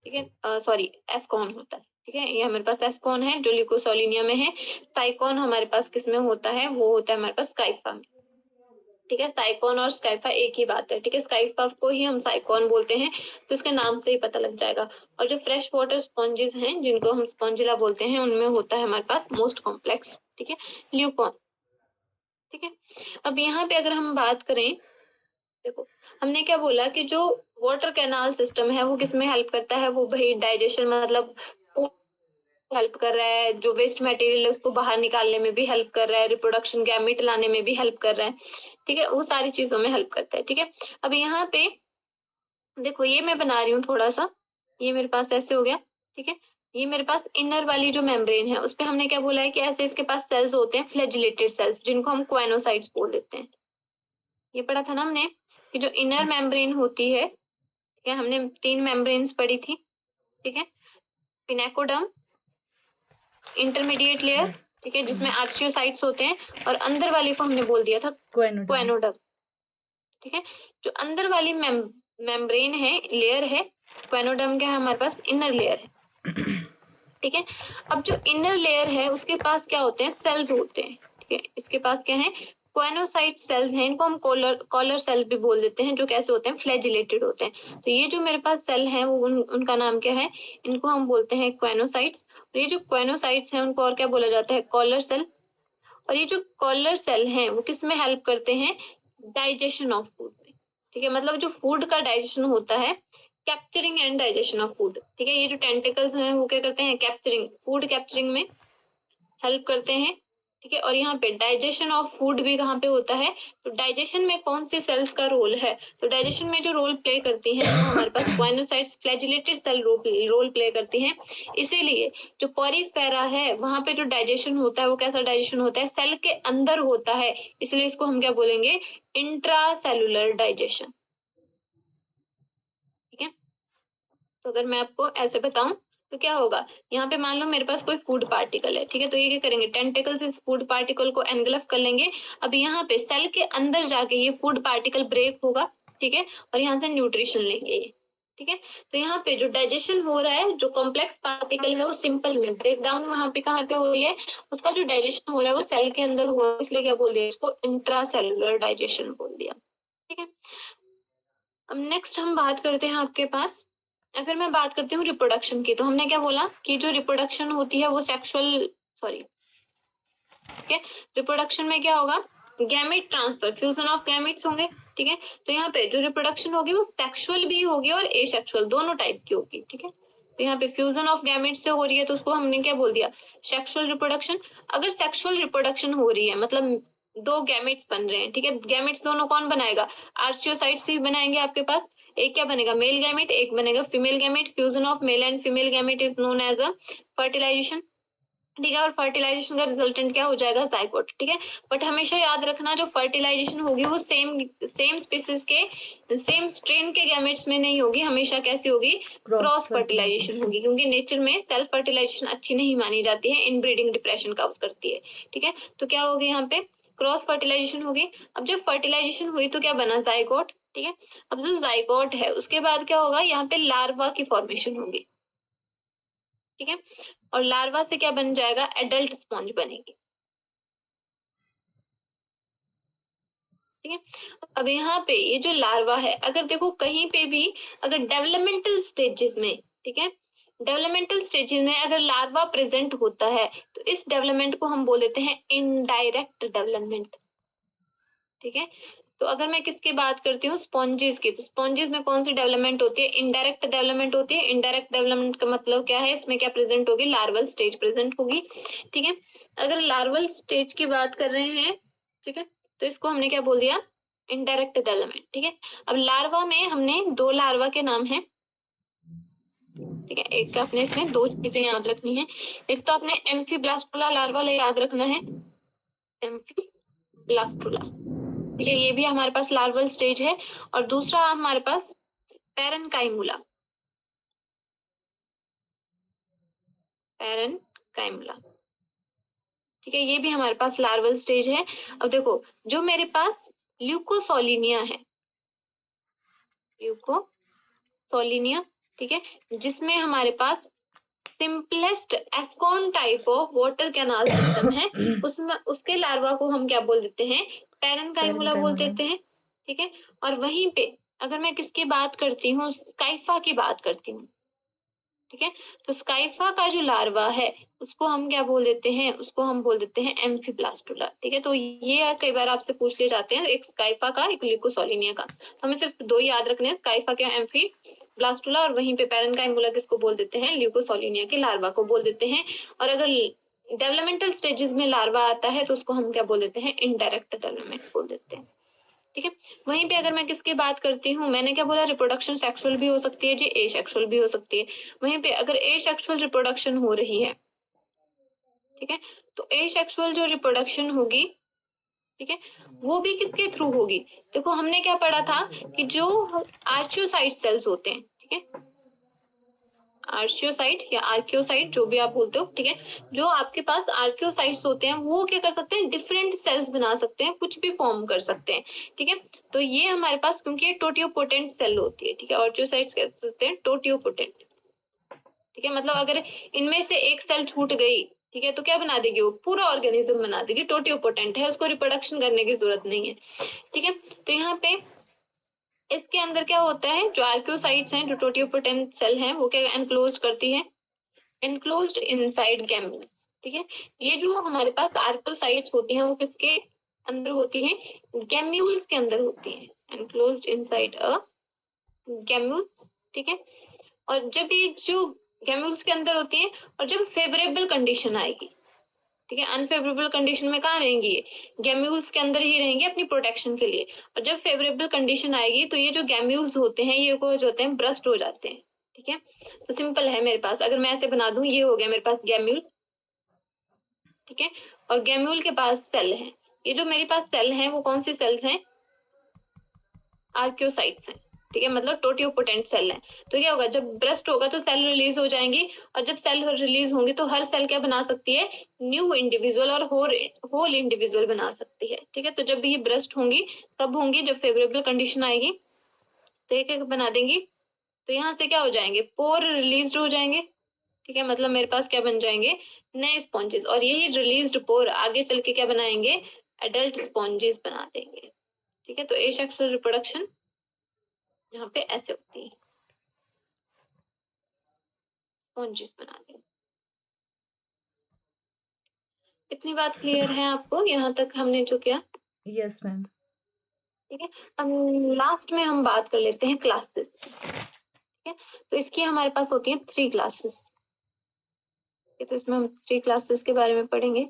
ठीक है, सॉरी एस्कॉन होता है। ठीक है, ये हमारे पास एस्कॉन है जो ल्यूकोसोलिनिया में है। साइकॉन हमारे पास किसमें होता है, वो होता है हमारे पास स्काइफा में। ठीक है, साइकॉन और स्काइफा एक ही बात है। ठीक है, स्काइफा को ही हम साइकॉन बोलते हैं, तो इसके नाम से ही पता लग जाएगा। और जो फ्रेश वाटर स्पॉन्जेस हैं जिनको हम स्पॉन्जिला बोलते हैं, उनमें होता है हमारे पास मोस्ट कॉम्प्लेक्स, ठीक है, ल्यूकॉन। ठीक है, अब यहाँ पे अगर हम बात करें, देखो हमने क्या बोला कि जो वाटर कैनाल सिस्टम है वो किसमें हेल्प करता है, वो भाई डाइजेशन, मतलब हेल्प कर रहा है, जो वेस्ट मटेरियल है उसको बाहर निकालने में भी हेल्प कर रहा है, रिप्रोडक्शन गैमेट लाने में भी हेल्प कर रहा है। ठीक है, वो सारी चीजों में हेल्प करता है। ठीक है, अब यहाँ पे देखो ये मैं बना रही हूँ थोड़ा सा, ये मेरे पास ऐसे हो गया। ठीक है, ये मेरे पास इनर वाली जो मेम्ब्रेन है उस पे हमने क्या बोला है कि ऐसे इसके पास सेल्स होते हैं, फ्लैजिलेटेड सेल्स, जिनको हम क्वेनोसाइट्स बोल देते हैं। ये पढ़ा था ना हमने कि जो इनर मेम्ब्रेन होती है, ठीक है, हमने 3 मेम्ब्रेन्स पढ़ी थी। ठीक है, पिनेकोडर्म, इंटरमीडिएट लेयर, ठीक है, जिसमें आर्चियोसाइट्स होते हैं, और अंदर वाले को हमने बोल दिया था क्वेनोडर्म। ठीक है, जो अंदर वाली मेम्ब्रेन है, लेयर है, क्वेनोडर्म का हमारे पास इनर लेयर है। ठीक है, अब जो इनर लेयर है उसके पास क्या होते हैं, सेल्स होते हैं। ठीक है, इसके पास क्या है, क्वेनोसाइट सेल्स हैं, इनको हम कॉलर सेल भी बोल देते हैं, जो कैसे होते हैं, फ्लैजिलेटेड होते हैं। तो ये जो मेरे पास सेल हैं वो उनका नाम क्या है, इनको हम बोलते हैं क्वेनोसाइट्स। और ये जो क्वेनोसाइट्स हैं उनको और क्या बोला जाता है, कॉलर सेल। और ये जो कॉलर सेल हैं वो किस में हेल्प करते हैं, डाइजेशन ऑफ फूड में। ठीक है, मतलब जो फूड का डाइजेशन होता है, capturing and digestion of food. ठीक है, ये जो टेंटिकल्स हैं वो क्या करते हैं, कैप्चरिंग, फूड कैप्चरिंग में हेल्प करते हैं। ठीक है, और यहाँ पे डाइजेशन ऑफ फूड भी कहाँ पे होता है, तो डाइजेशन में कौन सी सेल्स का रोल है, तो डाइजेशन में जो रोल प्ले करती हैं वो हमारे पास choanocytes, flagellated cell role play करती हैं। इसीलिए जो पॉरीफेरा है वहां पे जो डाइजेशन होता है वो कैसा डाइजेशन होता है, सेल के अंदर होता है, इसलिए इसको हम क्या बोलेंगे, इंट्रासेलुलर डाइजेशन। ठीक है, तो अगर मैं आपको ऐसे बताऊं तो क्या होगा, यहाँ पे मान लो मेरे पास कोई फूड पार्टिकल है। ठीक है, तो ये क्या करेंगे, टेंटिकल्स इस फूड पार्टिकल को एनगल्फ कर लेंगे। अब यहाँ पे सेल के अंदर जाके ये फूड पार्टिकल ब्रेक होगा। ठीक है, और यहाँ से न्यूट्रिशन लेंगे ये। ठीक है, तो यहाँ पे जो डाइजेशन हो रहा है, जो कॉम्प्लेक्स पार्टिकल है वो सिंपल में, ब्रेक डाउन वहां पे कहाँ पे हो रही है, उसका जो डाइजेशन हो रहा है वो सेल के अंदर हुआ है, इसलिए क्या बोल दिया, इसको इंट्रासेलुलर डाइजेशन बोल दिया। ठीक है, अब नेक्स्ट हम बात करते हैं आपके पास, अगर मैं बात करती हूँ रिप्रोडक्शन की, तो हमने क्या बोला कि जो रिप्रोडक्शन होती है वो सेक्सुअल, सॉरी, ठीक है, रिप्रोडक्शन में क्या होगा, gamete transfer, fusion of gametes होंगे। ठीक है, तो यहाँ पे जो रिप्रोडक्शन होगी वो सेक्सुअल भी होगी और एसेक्सुअल, दोनों टाइप की होगी। ठीक है, तो यहाँ पे फ्यूजन ऑफ गैमेट्स से हो रही है तो उसको हमने क्या बोल दिया, सेक्सुअल रिप्रोडक्शन। अगर सेक्सुअल रिप्रोडक्शन हो रही है, मतलब 2 गैमेट्स बन रहे हैं। ठीक है, गैमेट्स दोनों कौन बनाएगा, आर्चियोसाइट्स ही बनाएंगे आपके पास। एक क्या बनेगा मेल गैमेट, एक बनेगा female gamete. Fusion of male and female gamete is known as a fertilization, ठीक है। और फर्टिलाइजेशन का रिजल्टेंट क्या हो जाएगा, जाइगोट, ठीक है। बट हमेशा याद रखना जो फर्टिलाइजेशन होगी वो सेम स्पीसीज के सेम स्ट्रेन के गैमेट्स में नहीं होगी, हमेशा कैसी होगी, क्रॉस फर्टिलाइजेशन होगी, क्योंकि नेचर में सेल्फ फर्टिलाइजेशन अच्छी नहीं मानी जाती है, इनब्रीडिंग डिप्रेशन काउज करती है, ठीक है। तो क्या होगी यहाँ पे, क्रॉस फर्टिलाइजेशन होगी। अब जब फर्टिलाइजेशन हुई तो क्या बना, जाइगोट, ठीक है। अब जो जाइगोट है उसके बाद क्या होगा, यहाँ पे लार्वा की फॉर्मेशन होगी, ठीक है। और लार्वा से क्या बन जाएगा, एडल्ट स्पॉन्ज बनेगी, ठीक है। अब यहाँ पे ये जो लार्वा है, अगर देखो कहीं पे भी अगर डेवलपमेंटल स्टेजेस में, ठीक है, डेवलपमेंटल स्टेजेस में अगर लार्वा प्रेजेंट होता है तो इस डेवलपमेंट को हम बोल देते हैं इनडायरेक्ट डेवलपमेंट, ठीक है। तो अगर मैं किसकी बात करती हूँ, स्पॉन्जेस की, तो स्पॉन्जेस में कौन सी डेवलपमेंट होती है, इनडायरेक्ट डेवलपमेंट होती है। इनडायरेक्ट डेवलपमेंट का मतलब क्या है, इसमें क्या प्रेजेंट होगी, लार्वल स्टेज प्रेजेंट होगी, ठीक है। अगर लार्वल स्टेज की बात कर रहे हैं, ठीक है, तो इसको हमने क्या बोल दिया, इनडायरेक्ट डेवलपमेंट, ठीक है। अब लार्वा में हमने दो लार्वा के नाम है, ठीक है। एक आपने इसमें दो चीजें याद रखनी है, एक तो आपने एम्फीब्लास्टुला लार्वा याद रखना है, एम्फीब्लास्टुला, ठीक है, ये भी हमारे पास लार्वल स्टेज है। और दूसरा हमारे पास पैरेनकाइमुला, पैरेनकाइमुला, ठीक है, ये भी हमारे पास लार्वल स्टेज है। अब देखो जो मेरे पास ल्यूकोसोलिनिया है, ल्यूकोसोलिनिया, ठीक है, जिसमें हमारे पास simplest ascon type of water canal system है, उसमें उसके लार्वा को हम क्या बोल देते हैं, पैरेनकाइमुला बोल देते हैं, ठीक है। और वहीं पे अगर मैं किसकी बात करती हूँ, स्काइफा की बात करती हूँ, ठीक है, तो स्काइफा का जो लार्वा है उसको हम क्या बोल देते हैं, उसको हम बोल देते हैं एम्फीब्लास्टुला, ठीक है। तो ये कई बार आपसे पूछ ले जाते हैं, एक स्काइफा का, एक ल्यूकोसोलिनिया का, हमें सिर्फ दो याद रखने हैं, स्काइफा का एम्फीब्लास्टुला, और वहीं पे पैरेनकाइमुला किसको बोल देते हैं, ल्यूकोसोलिनिया के लार्वा को बोल देते हैं। और अगर डेवलपमेंटल स्टेजेस में लार्वा आता है तो उसको हम क्या बोल देते हैं, इनडायरेक्ट डेवलपमेंट बोल देते हैं, ठीक है। वहीं पे अगर मैं किसकी बात करती हूँ, मैंने क्या बोला, रिप्रोडक्शन सेक्सुअल भी हो सकती है जी, एसेक्सुअल भी हो सकती है। वहीं पे अगर एसेक्सुअल रिप्रोडक्शन हो रही है, ठीक है, तो एसेक्सुअल जो रिप्रोडक्शन होगी, ठीक है, वो भी किसके थ्रू होगी, देखो हमने क्या पढ़ा था कि जो आर्चियोसाइट सेल्स होते हैं, ठीक है, आर्चियोसाइट या आर्कियोसाइट जो भी आप बोलते हो, ठीक है, जो आपके पास आर्कियोसाइट्स होते हैं वो क्या कर सकते हैं, डिफरेंट सेल्स बना सकते हैं, कुछ भी फॉर्म कर सकते हैं, ठीक है। तो ये हमारे पास, क्योंकि ये टोटियोपोटेंट सेल होती है, ठीक है, आर्चियोसाइट्स कहते होते हैं टोटियोपोटेंट, ठीक है, मतलब अगर इनमें से एक सेल छूट गई, ठीक है, तो क्या बना देगी, वो पूरा ऑर्गेनिज्म बना देगी, टोटियोपोटेंट है, उसको रिप्रोडक्शन करने की जरूरत नहीं है, ठीक है। तो यहाँ पे इसके अंदर क्या होता है, जो आर्कियोसाइट्स हैं, जो टोटियोपोटेंट सेल हैं, वो क्या एनक्लोज करती है, एनक्लोज्ड इनसाइड गैम्यूल्स, ठीक है। ये जो हमारे पास आर्कियोसाइट्स होती हैं वो किसके अंदर होती हैं, गैम्यूल्स के अंदर होती हैं, एनक्लोज्ड इनसाइड अ गैम्यूल्स, ठीक है। और जब ये जो गैम्यूल्स के अंदर होती हैं और जब फेवरेबल कंडीशन आएगी, ठीक है, अनफेवरेबल कंडीशन में कहाँ रहेंगी, ये गैम्यूल्स के अंदर ही रहेंगे अपनी प्रोटेक्शन के लिए। और जब फेवरेबल कंडीशन आएगी तो ये जो गैम्यूल्स होते हैं ये कुछ होते हैं, ब्रस्ट हो जाते हैं, ठीक है। तो सिंपल है, मेरे पास अगर मैं ऐसे बना दूं, ये हो गया मेरे पास गैम्यूल, ठीक है, और गैम्यूल के पास सेल है, ये जो मेरे पास सेल हैं वो कौन सी सेल्स हैं, आर्कियोसाइट्स हैं, ठीक है, मतलब टोटियोपोटेंट सेल है। तो क्या होगा, जब ब्रेस्ट होगा तो सेल रिलीज हो जाएंगी, और जब सेल रिलीज होंगी तो हर सेल क्या बना सकती है, न्यू इंडिविजुअल और होल इंडिविजुअल बना सकती है, ठीक है। तो जब ये ब्रेस्ट होंगी कब होंगी, जब फेवरेबल कंडीशन आएगी, तो एक बना देंगी, तो यहाँ से क्या हो जाएंगे, पोर रिलीज हो जाएंगे, ठीक है, मतलब मेरे पास क्या बन जाएंगे, नए स्पॉन्जेस, और यही रिलीज्ड पोर आगे चल के क्या बनाएंगे, एडल्ट स्पॉन्जेस बना देंगे, ठीक है। तो एसेक्सुअल रिप्रोडक्शन यहाँ पे ऐसे होती है, स्पॉन्जेस बना देंगे। इतनी बात क्लियर है आपको, यहाँ तक हमने जो किया, यस मैम। ठीक है। अब लास्ट में हम बात कर लेते हैं क्लासेस, ठीक है। तो इसकी हमारे पास होती है 3 क्लासेस, ठीक है, तो इसमें हम 3 क्लासेस के बारे में पढ़ेंगे,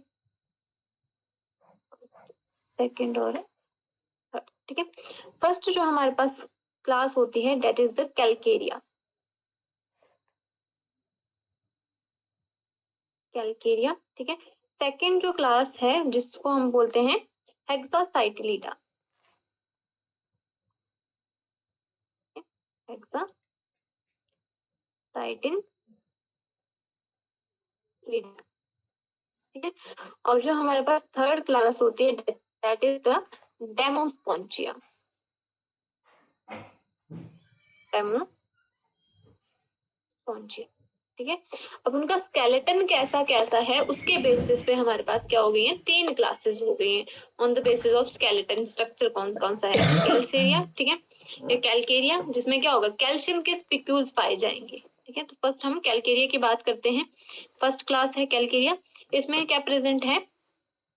सेकंड और थर्ड, ठीक है। फर्स्ट जो हमारे पास क्लास होती है that is the Calcarea. Calcarea, ठीक है। सेकंड जो क्लास है जिसको हम बोलते हैं हेक्सासाइटिलिडा। हेक्सासाइटिलिडा, ठीक है। और जो हमारे पास थर्ड क्लास होती है दैट इज द डेमोस्पोंजिया। डेमोस्पोंजिया, ठीक है। अब उनका स्केलेटन कैसा कैसा है उसके बेसिस पे हमारे पास क्या हो गई है, 3 क्लासेस हो गई हैं on the basis of skeleton structure. कौन कौन सा है, कैल्सेरिया, ठीक है, या कैलकेरिया, जिसमें क्या होगा, कैल्शियम के स्पिक्यूल्स पाए जाएंगे, ठीक है। तो फर्स्ट हम कैलकेरिया की बात करते हैं। फर्स्ट क्लास है कैलकेरिया। इसमें क्या प्रेजेंट है,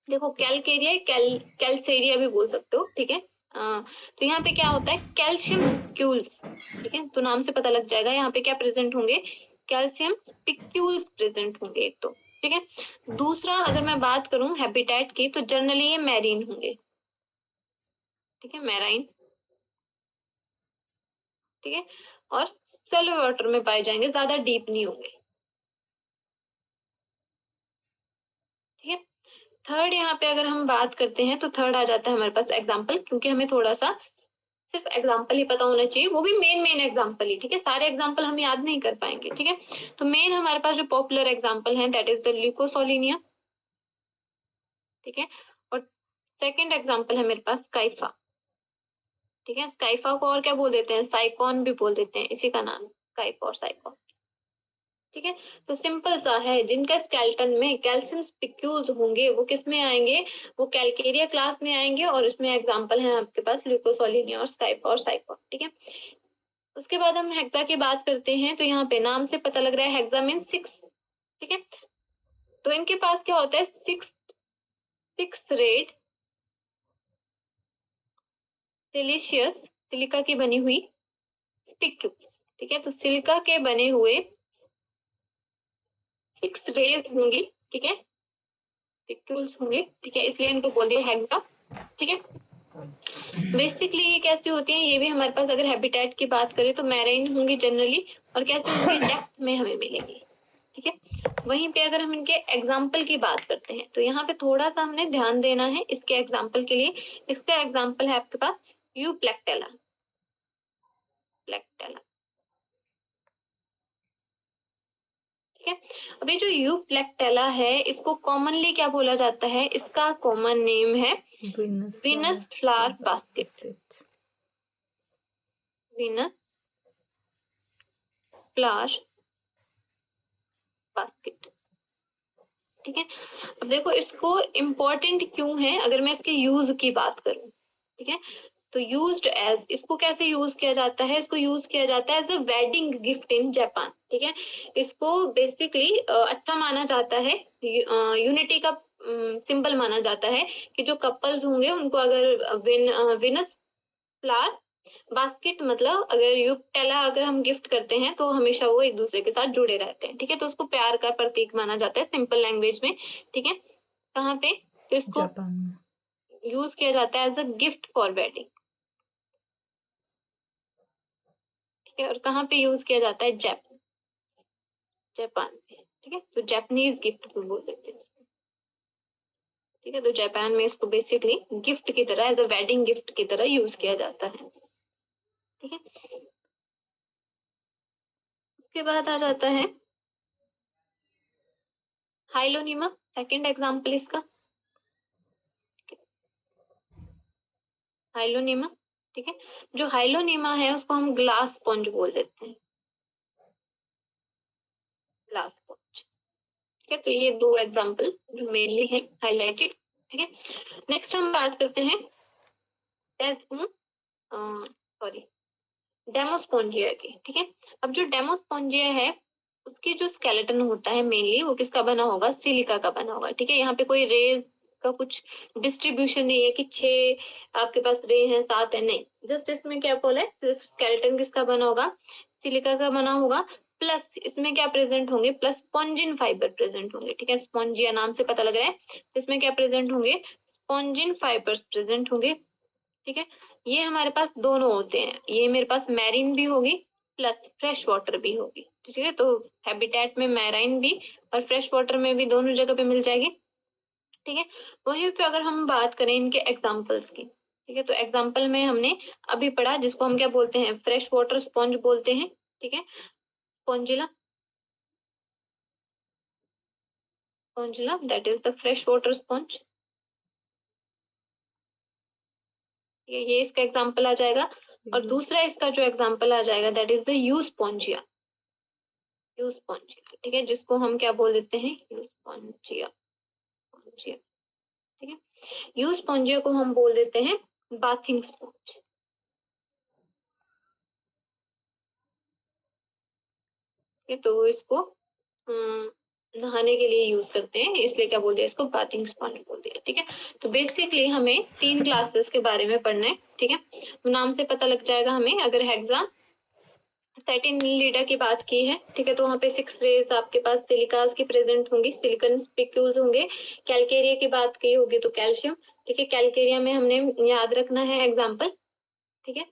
देखो कैलकेरिया कैल्सेरिया भी बोल सकते हो, ठीक है। तो यहाँ पे क्या होता है, कैल्शियम स्पिक्यूल्स, ठीक है। तो नाम से पता लग जाएगा यहाँ पे क्या प्रेजेंट होंगे, कैल्शियम स्पिक्यूल्स प्रेजेंट होंगे एक तो, ठीक है। दूसरा अगर मैं बात करूं हैबिटेट की तो जनरली ये मैरीन होंगे, ठीक है, मैराइन, ठीक है। और सेलो वाटर में पाए जाएंगे, ज्यादा डीप नहीं होंगे, ठीक है। थर्ड यहाँ पे अगर हम बात करते हैं तो थर्ड आ जाता है हमारे पास एग्जाम्पल, क्योंकि हमें थोड़ा सा सिर्फ एग्जाम्पल ही पता होना चाहिए, वो भी मेन मेन एग्जाम्पल ही, ठीक है। सारे एग्जाम्पल हम याद नहीं कर पाएंगे, ठीक है। तो मेन हमारे पास जो पॉपुलर एग्जाम्पल है दैट इज द ल्यूकोसोलिनिया, ठीक है। और सेकंड एग्जाम्पल है मेरे पास स्काइफा, ठीक है। स्काइफा को और क्या बोल देते हैं, साइकॉन भी बोल देते हैं, इसी का नाम स्काइफा और साइकॉन, ठीक है। तो सिंपल सा है, जिनका स्केलेटन में कैल्शियम स्पिक्यूल्स होंगे वो किस में आएंगे, वो कैलकेरिया क्लास में आएंगे, और इसमें एग्जांपल है आपके पास ल्यूकोसोलिनिया और स्काइफा और साइकॉन, ठीक है। उसके बाद हम हेक्सा की बात करते हैं, तो यहाँ पे नाम से पता लग रहा है हेक्सा मीन 6, ठीक है। तो इनके पास क्या होता है, सिक्स रेड सिलिशियस, सिलिका की बनी हुई स्पिक्यूल्स, ठीक है। तो सिलिका के बने हुए 6 रेज होंगी, ठीक है, स्पिक्यूल्स होंगे, ठीक है, इसलिए इनको बोल दिया हेक्सा, ठीक है। बेसिकली ये कैसी होती है, ये भी हमारे पास अगर हैबिटेट की बात करें तो मैराइन होंगी जनरली, और कैसे होंगी, डेप्थ में हमें मिलेंगी, ठीक है। वहीं पे अगर हम इनके एग्जाम्पल की बात करते हैं तो यहाँ पे थोड़ा सा हमने ध्यान देना है इसके एग्जाम्पल के लिए। इसका एग्जाम्पल है आपके पास यूप्लेक्टेला, प्लेक्टेला, ठीक है। अभी जो यूप्लेक्टेला है इसको कॉमनली क्या बोला जाता है, इसका कॉमन नेम है Venus flower basket, Venus flower basket, ठीक है। अब देखो इसको इम्पोर्टेंट क्यों है, अगर मैं इसके यूज की बात करूं, ठीक है। तो यूज्ड एज, इसको कैसे यूज किया जाता है, इसको यूज किया जाता है as a wedding gift in Japan, ठीक है। इसको बेसिकली अच्छा माना जाता है, यूनिटी का सिंबल माना जाता है, कि जो कपल्स होंगे उनको अगर विनस फ्लावर बास्केट, मतलब अगर यूपटेला अगर हम गिफ्ट करते हैं तो हमेशा वो एक दूसरे के साथ जुड़े रहते हैं, ठीक है। तो उसको प्यार का प्रतीक माना जाता है सिंपल लैंग्वेज में, ठीक है। कहाँ पे, तो इसको जापान में यूज किया जाता है as a gift for wedding, ठीक है। और कहाँ पे यूज किया जाता है, जापान में, ठीक है। तो जापानीज गिफ्ट भी बोल देते हैं, ठीक है। तो जापान में इसको बेसिकली गिफ्ट की तरह, एज अ वेडिंग गिफ्ट की तरह यूज किया जाता है, ठीक है। उसके बाद आ जाता है हाइलोनिमा, सेकंड एग्जांपल इसका हाइलोनिमा, ठीक है। जो हाइलोनिमा है उसको हम ग्लास स्पॉन्ज बोल देते हैं, ग्लास स्पॉन्ज, ठीक है। तो ये 2 एग्जांपल जो मेनली है हाईलाइटेड, ठीक है। नेक्स्ट हम बात करते हैं सॉरी डेमोस्पोंजिया की, ठीक है। अब जो डेमोस्पोंजिया है उसकी जो स्केलेटन होता है मेनली वो किसका बना होगा, सिलिका का बना होगा, ठीक है। यहाँ पे कोई रेज का कुछ डिस्ट्रीब्यूशन नहीं है कि 6 आपके पास रे हैं 7 है, नहीं, जस्ट इसमें क्या बोला है, सिर्फ स्केलेटन किसका बना होगा, सिलिका का बना होगा, प्लस इसमें क्या प्रेजेंट होंगे, प्लस स्पॉन्जिन फाइबर प्रेजेंट होंगे, ठीक है। स्पॉन्जिया नाम से पता लग रहा है, तो इसमें क्या प्रेजेंट होंगे, स्पॉन्जिन फाइबर्स प्रेजेंट होंगे, ठीक है। ये हमारे पास दोनों होते हैं, ये मेरे पास मैरीन भी होगी प्लस फ्रेश वाटर भी होगी, ठीक है। तो हैबिटेट में मैराइन भी और फ्रेश वाटर में भी दोनों जगह पे मिल जाएगी, ठीक है। वहीं पे अगर हम बात करें इनके एग्जाम्पल्स की, ठीक है, तो एग्जाम्पल में हमने अभी पढ़ा जिसको हम क्या बोलते हैं, फ्रेश वाटर स्पॉन्ज बोलते हैं, ठीक है, Spongilla, Spongilla that is the fresh water sponge, ये इसका एग्जाम्पल आ जाएगा। और दूसरा इसका जो एग्जाम्पल आ जाएगा दैट इज द यूस्पोंजिया, यूस्पोंजिया, ठीक है, जिसको हम क्या बोल देते हैं, यूस्पोंजिया, स्पॉन्जिया, ठीक है। यूस्पोंजिया को हम बोल देते हैं बाथिंग स्पॉन्ज, ठीक है, तो इसको नहाने के लिए यूज करते हैं, इसलिए क्या बोल दिया इसको, बाथिंग स्पॉन्ज बोल दिया, ठीक है। तो बेसिकली हमें 3 क्लासेस के बारे में पढ़ना है, ठीक है, नाम से पता लग जाएगा हमें। अगर हेक्सा सेटिन लीडा की बात की है, ठीक है, तो वहाँ पे 6 रेज आपके पास सिलिकास की प्रेजेंट होंगी, सिलिकॉन स्पिक्यूल्स होंगे। कैलकेरिया की बात की होगी तो कैल्शियम, ठीक है, कैलकेरिया में हमने याद रखना है एग्जाम्पल, ठीक है।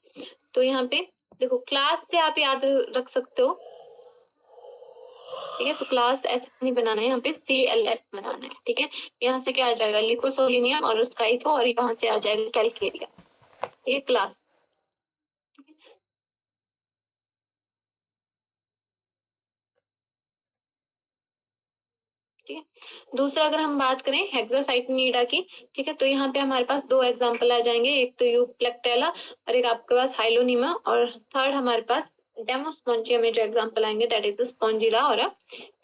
तो यहाँ पे देखो क्लास से आप याद रख सकते हो, ठीक है, तो क्लास ऐसे नहीं बनाना है, यहाँ पे CLF बनाना है, ठीक है। यहाँ से क्या आ जाएगा, लिकोसोलिनियम और स्काइथो, और यहाँ से आ जाएगा कैलकेरिया, ये क्लास, ठीक है। दूसरा अगर हम बात करें हेक्सासाइक्लिनिडा की, ठीक है, तो यहाँ पे हमारे पास 2 एग्जांपल आ जाएंगे, एक तो यूप्लेक्टेला और एक आपके पास हाइलोनीमा, और थर्ड हमारे पास डेमोस्पोंजिया में जो एग्जांपल आएंगे दैट इज स्पॉन्जिला और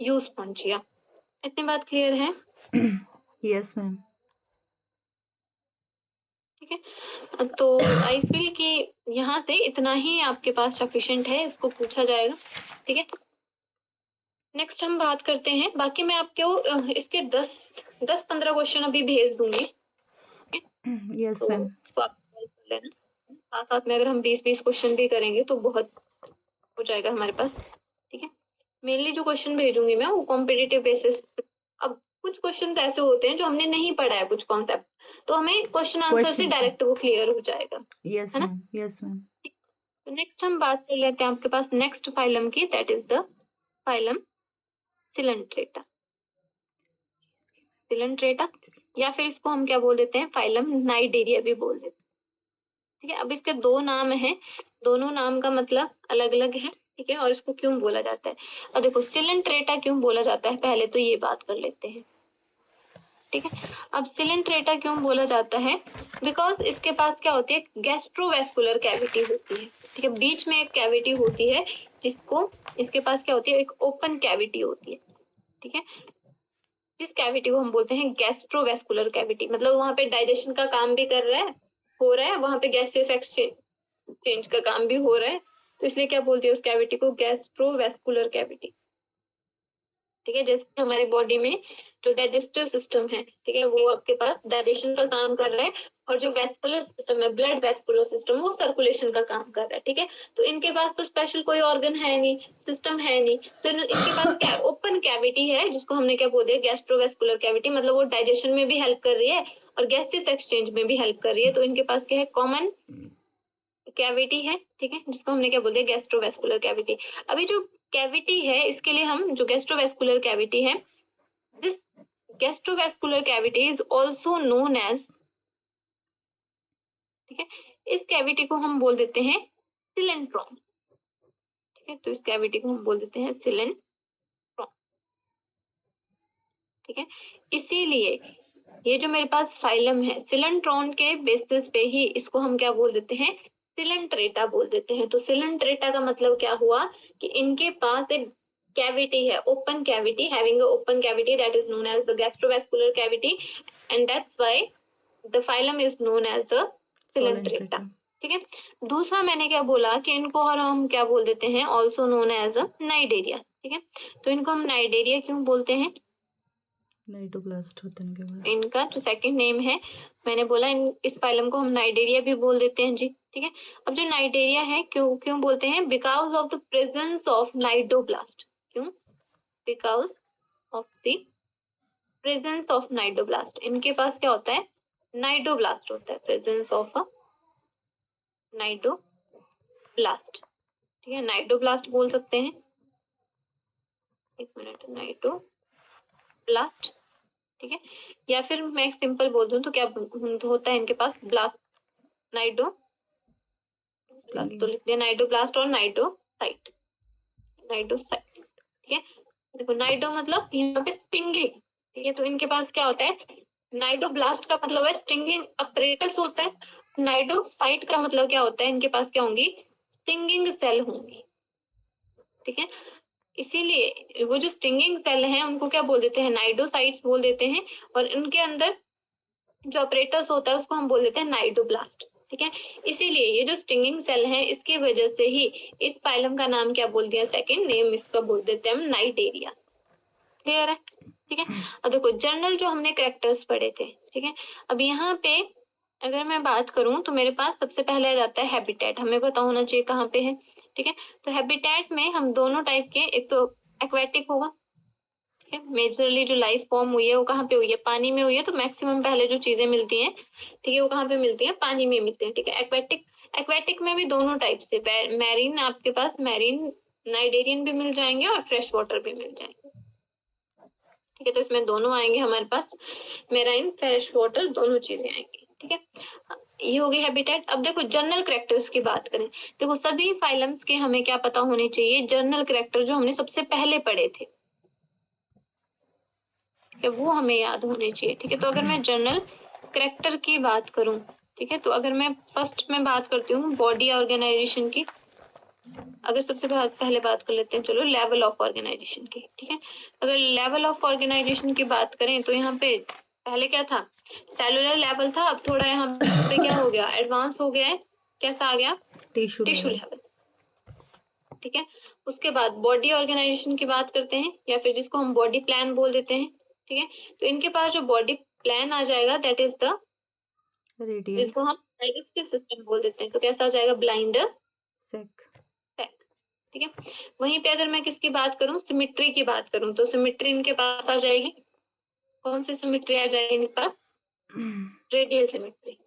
यूस्पोंजिया। इतनी बात क्लियर है? Yes ma'am. ठीक है, तो आई फील कि यहाँ से इतना ही आपके पास सफिशिएंट है, इसको पूछा जाएगा, ठीक है। नेक्स्ट हम बात करते हैं, बाकी मैं आपको इसके 10-15 क्वेश्चन अभी भेज दूंगी, यस तो मैम। उसको आप solve कर लेना। साथ साथ में अगर हम 20-20 क्वेश्चन भी करेंगे तो बहुत हो जाएगा हमारे पास, ठीक है। मेनली जो क्वेश्चन भेजूंगी मैं वो कॉम्पिटिटिव बेसिस। अब कुछ क्वेश्चन ऐसे होते हैं जो हमने नहीं पढ़ा है कुछ कॉन्सेप्ट, तो हमें क्वेश्चन आंसर से डायरेक्ट वो क्लियर हो जाएगा, यस है ना। मैम। Yes ma'am. तो नेक्स्ट हम बात कर लेते हैं आपके पास नेक्स्ट फाइलम की, that is the phylum Coelenterata, Coelenterata, या फिर इसको हम क्या बोल देते हैं, फाइलम नाइडेरिया भी बोल देते हैं, ठीक है। अब इसके 2 नाम हैं, दोनों नाम का मतलब अलग अलग है, ठीक है, और इसको क्यों बोला जाता है। और देखो सिलेंट्रेटा क्यों बोला जाता है, पहले तो ये बात कर लेते हैं, ठीक है। अब सिलेंट्रेटा क्यों बोला जाता है, बिकॉज इसके पास क्या होती है, गैस्ट्रोवेस्कुलर कैविटी होती है, ठीक है, बीच में एक कैविटी होती है जिसको, इसके पास क्या होती है, एक ओपन कैविटी होती है, ठीक है। जिस कैविटी को हम बोलते हैं गैस्ट्रोवेस्कुलर कैविटी, मतलब वहां पे डाइजेशन का काम भी कर रहा है, हो रहा है, वहां पे गैसेस एक्सचेंज का काम भी हो रहा है, तो इसलिए क्या बोलते हैं उस कैविटी को, गैस्ट्रोवेस्कुलर कैविटी, ठीक है। जैसे हमारी बॉडी में जो डाइजेस्टिव सिस्टम है, ठीक है, वो आपके पास डाइजेशन का काम कर रहा है, और जो वेस्कुलर सिस्टम है, ब्लड वेस्कुलर सिस्टम, वो सर्कुलेशन का काम कर रहा है, ठीक है। तो इनके पास तो स्पेशल कोई ऑर्गन है नहीं, सिस्टम है नहीं, तो इनके पास क्या ओपन कैविटी है जिसको हमने क्या बोल दिया, गैस्ट्रोवेस्कुलर कैविटी, मतलब वो डाइजेशन में भी हेल्प कर रही है और गैसेस एक्सचेंज में भी हेल्प कर रही है, तो इनके पास क्या है, कॉमन कैविटी है, ठीक है, जिसको हमने क्या बोल दिया, गैस्ट्रोवेस्कुलर कैविटी। अभी जो कैविटी है, इसके लिए हम जो गैस्ट्रोवेस्कुलर कैविटी है, this gastrovascular cavity is also known as, ठीक है, इस कैविटी को हम बोल देते हैं सिलेंट्रॉन, ठीक है, तो इस कैविटी को हम बोल देते हैं सिलेंट्रॉन, ठीक है। इसीलिए ये जो मेरे पास फाइलम है, सिलेंट्रॉन के बेसिस पे ही इसको हम क्या बोल देते हैं, सिलेंट्रेटा बोल देते हैं। तो सिलेंट्रेटा का मतलब क्या हुआ कि इनके पास एक कैविटी है, open cavity, having a open cavity that is known as the gastrovascular cavity, and that's why the phylum is known as the Coelenterata, ठीक है। दूसरा मैंने क्या बोला कि इनको और हम क्या बोल देते हैं, also known as a Cnidaria, ठीक है। तो इनको हम नाइडेरिया क्यों बोलते हैं, नाइटोब्लास्ट होते हैं इनके पास। इनका जो सेकंड नेम है, मैंने बोला इस फाइलम को हम नाइडेरिया भी बोल देते हैं जी, ठीक है। अब जो नाइडेरिया है क्यों क्यों बोलते हैं, because of the presence of cnidoblast, क्यों, because of the presence of cnidoblast, इनके पास क्या होता है, नाइडोब्लास्ट होता है, प्रेजेंस ऑफ अ नाइट्रोब्लास्ट, ठीक है, नाइट्रोब्लास्ट बोल सकते हैं, एक मिनट, नाइट्रोब्लास्ट, ठीक है, या फिर मैं सिंपल बोल दूं तो क्या होता है इनके पास, ब्लास्ट, नाइट्रो ब्लास्ट, तो लिख दिया नाइट्रोब्लास्ट और नाइट्रोसाइट, ठीक है। देखो नाइट्रो मतलब यहाँ पे स्टिंगिंग, ठीक है, तो इनके पास क्या होता है, नाइट्रोब्लास्ट का मतलब है स्टिंगिंग अपरेटस होता है, नाइट्रोसाइट का मतलब क्या होता है, इनके पास क्या होंगी, स्टिंगिंग सेल होंगी, ठीक है। इसीलिए वो जो स्टिंगिंग सेल हैं उनको क्या बोल देते हैं, नाइट्रोसाइट्स बोल देते हैं, और इनके अंदर जो अपरेटस होता है उसको हम बोल देते हैं नाइट्रोब्लास्ट, ठीक है। इसीलिए ये जो स्टिंगिंग सेल है इसकी वजह से ही इस फाइलम का नाम क्या बोल दिया, सेकंड नेम इसका बोल देते हैं हम नाइटेरिया, क्लियर है, ठीक है। अब देखो जर्नल जो हमने कैरेक्टर्स पढ़े थे, ठीक है, अब यहाँ पे अगर मैं बात करूं तो मेरे पास सबसे पहले आ जाता है हैबिटेट, हमें पता होना चाहिए कहाँ पे है, ठीक है। तो हैबिटेट में हम दोनों टाइप के, एक तो एक्वेटिक होगा, ठीक है, मेजरली जो लाइफ फॉर्म हुई है वो कहाँ पे हुई है, पानी में हुई है, तो मैक्सिमम पहले जो चीजें मिलती हैं, ठीक है, वो कहाँ पे मिलती है, पानी में मिलती हैं, ठीक है। एक्वेटिक में भी दोनों टाइप से, मैरीन, आपके पास मैरीन नाइडेरियन भी मिल जाएंगे और फ्रेश वाटर भी मिल जाएंगे, ठीक है, तो इसमें दोनों आएंगे हमारे पास, मेराइन फ्रेश वाटर दोनों चीजें आएंगी, ठीक है। ये हो गई हैबिटेट। अब देखो जर्नल कैरेक्टर्स की बात करें, देखो सभी फाइलम्स के हमें क्या पता होने चाहिए, जर्नल कैरेक्टर जो हमने सबसे पहले पढ़े थे, ठीक है, वो हमें याद होने चाहिए, ठीक है। तो अगर मैं जर्नल कैरेक्टर की बात करूं, ठीक है, तो अगर मैं फर्स्ट में बात करती हूँ बॉडी ऑर्गेनाइजेशन की, अगर सबसे पहले बात कर लेते हैं, चलो लेवल ऑफ ऑर्गेनाइजेशन की, ठीक है। अगर लेवल ऑफ ऑर्गेनाइजेशन की बात करें तो यहाँ पे पहले क्या था, सेलुलर लेवल था, अब थोड़ा यहाँ पे क्या हो गया, एडवांस हो गया है, कैसा आ गया, टिश्यू लेवल, ठीक है। उसके बाद बॉडी ऑर्गेनाइजेशन की बात करते हैं, या फिर जिसको हम बॉडी प्लान बोल देते हैं, ठीक है। तो इनके पास जो बॉडी प्लान आ जाएगा दैट इज द, रेडियल जिसको हम डाइजेस्टिव सिस्टम बोल देते हैं, तो कैसा आ जाएगा, ब्लाइंड सेक, ठीक है। वहीं पे अगर मैं किसकी बात करूं, सिमेट्री की बात करूं, तो सिमेट्री इनके पास आ जाएगी, कौन सी सिमेट्री आ जाएगी इनके पास, रेडियल सिमेट्री,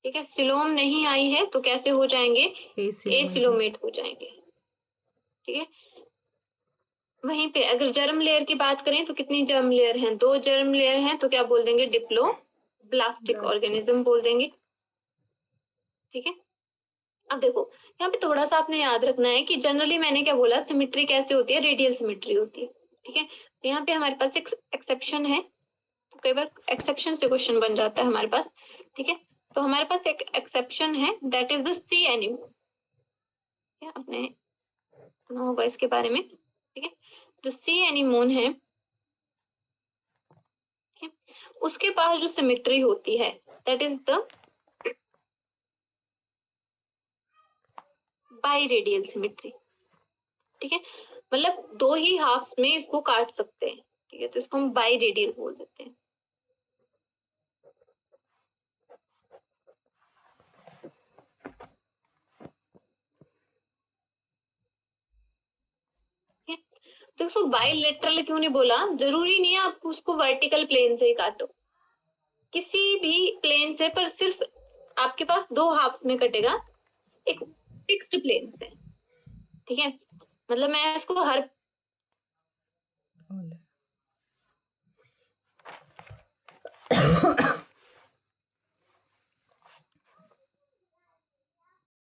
ठीक है। सिलोम नहीं आई है तो कैसे हो जाएंगे, एसिलोमेट हो जाएंगे, ठीक है। वहीं पे अगर जर्म लेयर की बात करें तो कितनी जर्म लेयर हैं, 2 जर्म लेयर हैं, तो क्या बोल देंगे, डिप्लोब्लास्टिक ऑर्गेनिज्म बोल देंगे, ठीक है। अब देखो यहाँ पे थोड़ा सा आपने याद रखना है कि जनरली मैंने क्या बोला, सिमेट्री कैसे होती है, रेडियल सिमेट्री होती है, ठीक है। तो यहाँ पे हमारे पास एक एक्सेप्शन है, तो कई बार एक्सेप्शन से क्वेश्चन बन जाता है हमारे पास, ठीक है। तो हमारे पास एक एक्सेप्शन है that is the sea animal, आपने सुना होगा इसके बारे में, ठीक है। जो सी एनिमोन है, ठीक है, उसके पास जो सिमेट्री होती है that is the by radial symmetry, ठीक है, मतलब 2 ही हाफ्स में इसको काट सकते हैं, ठीक है, तो इसको हम बाई रेडियल बोल देते हैं, ठीक है। तो उसको बाइलेटरल क्यों नहीं बोला, जरूरी नहीं है आप उसको वर्टिकल प्लेन से ही काटो, किसी भी प्लेन से, पर सिर्फ आपके पास 2 हाफ्स में कटेगा, एक फिक्स्ड प्लेन से, ठीक है। मतलब मैं इसको हर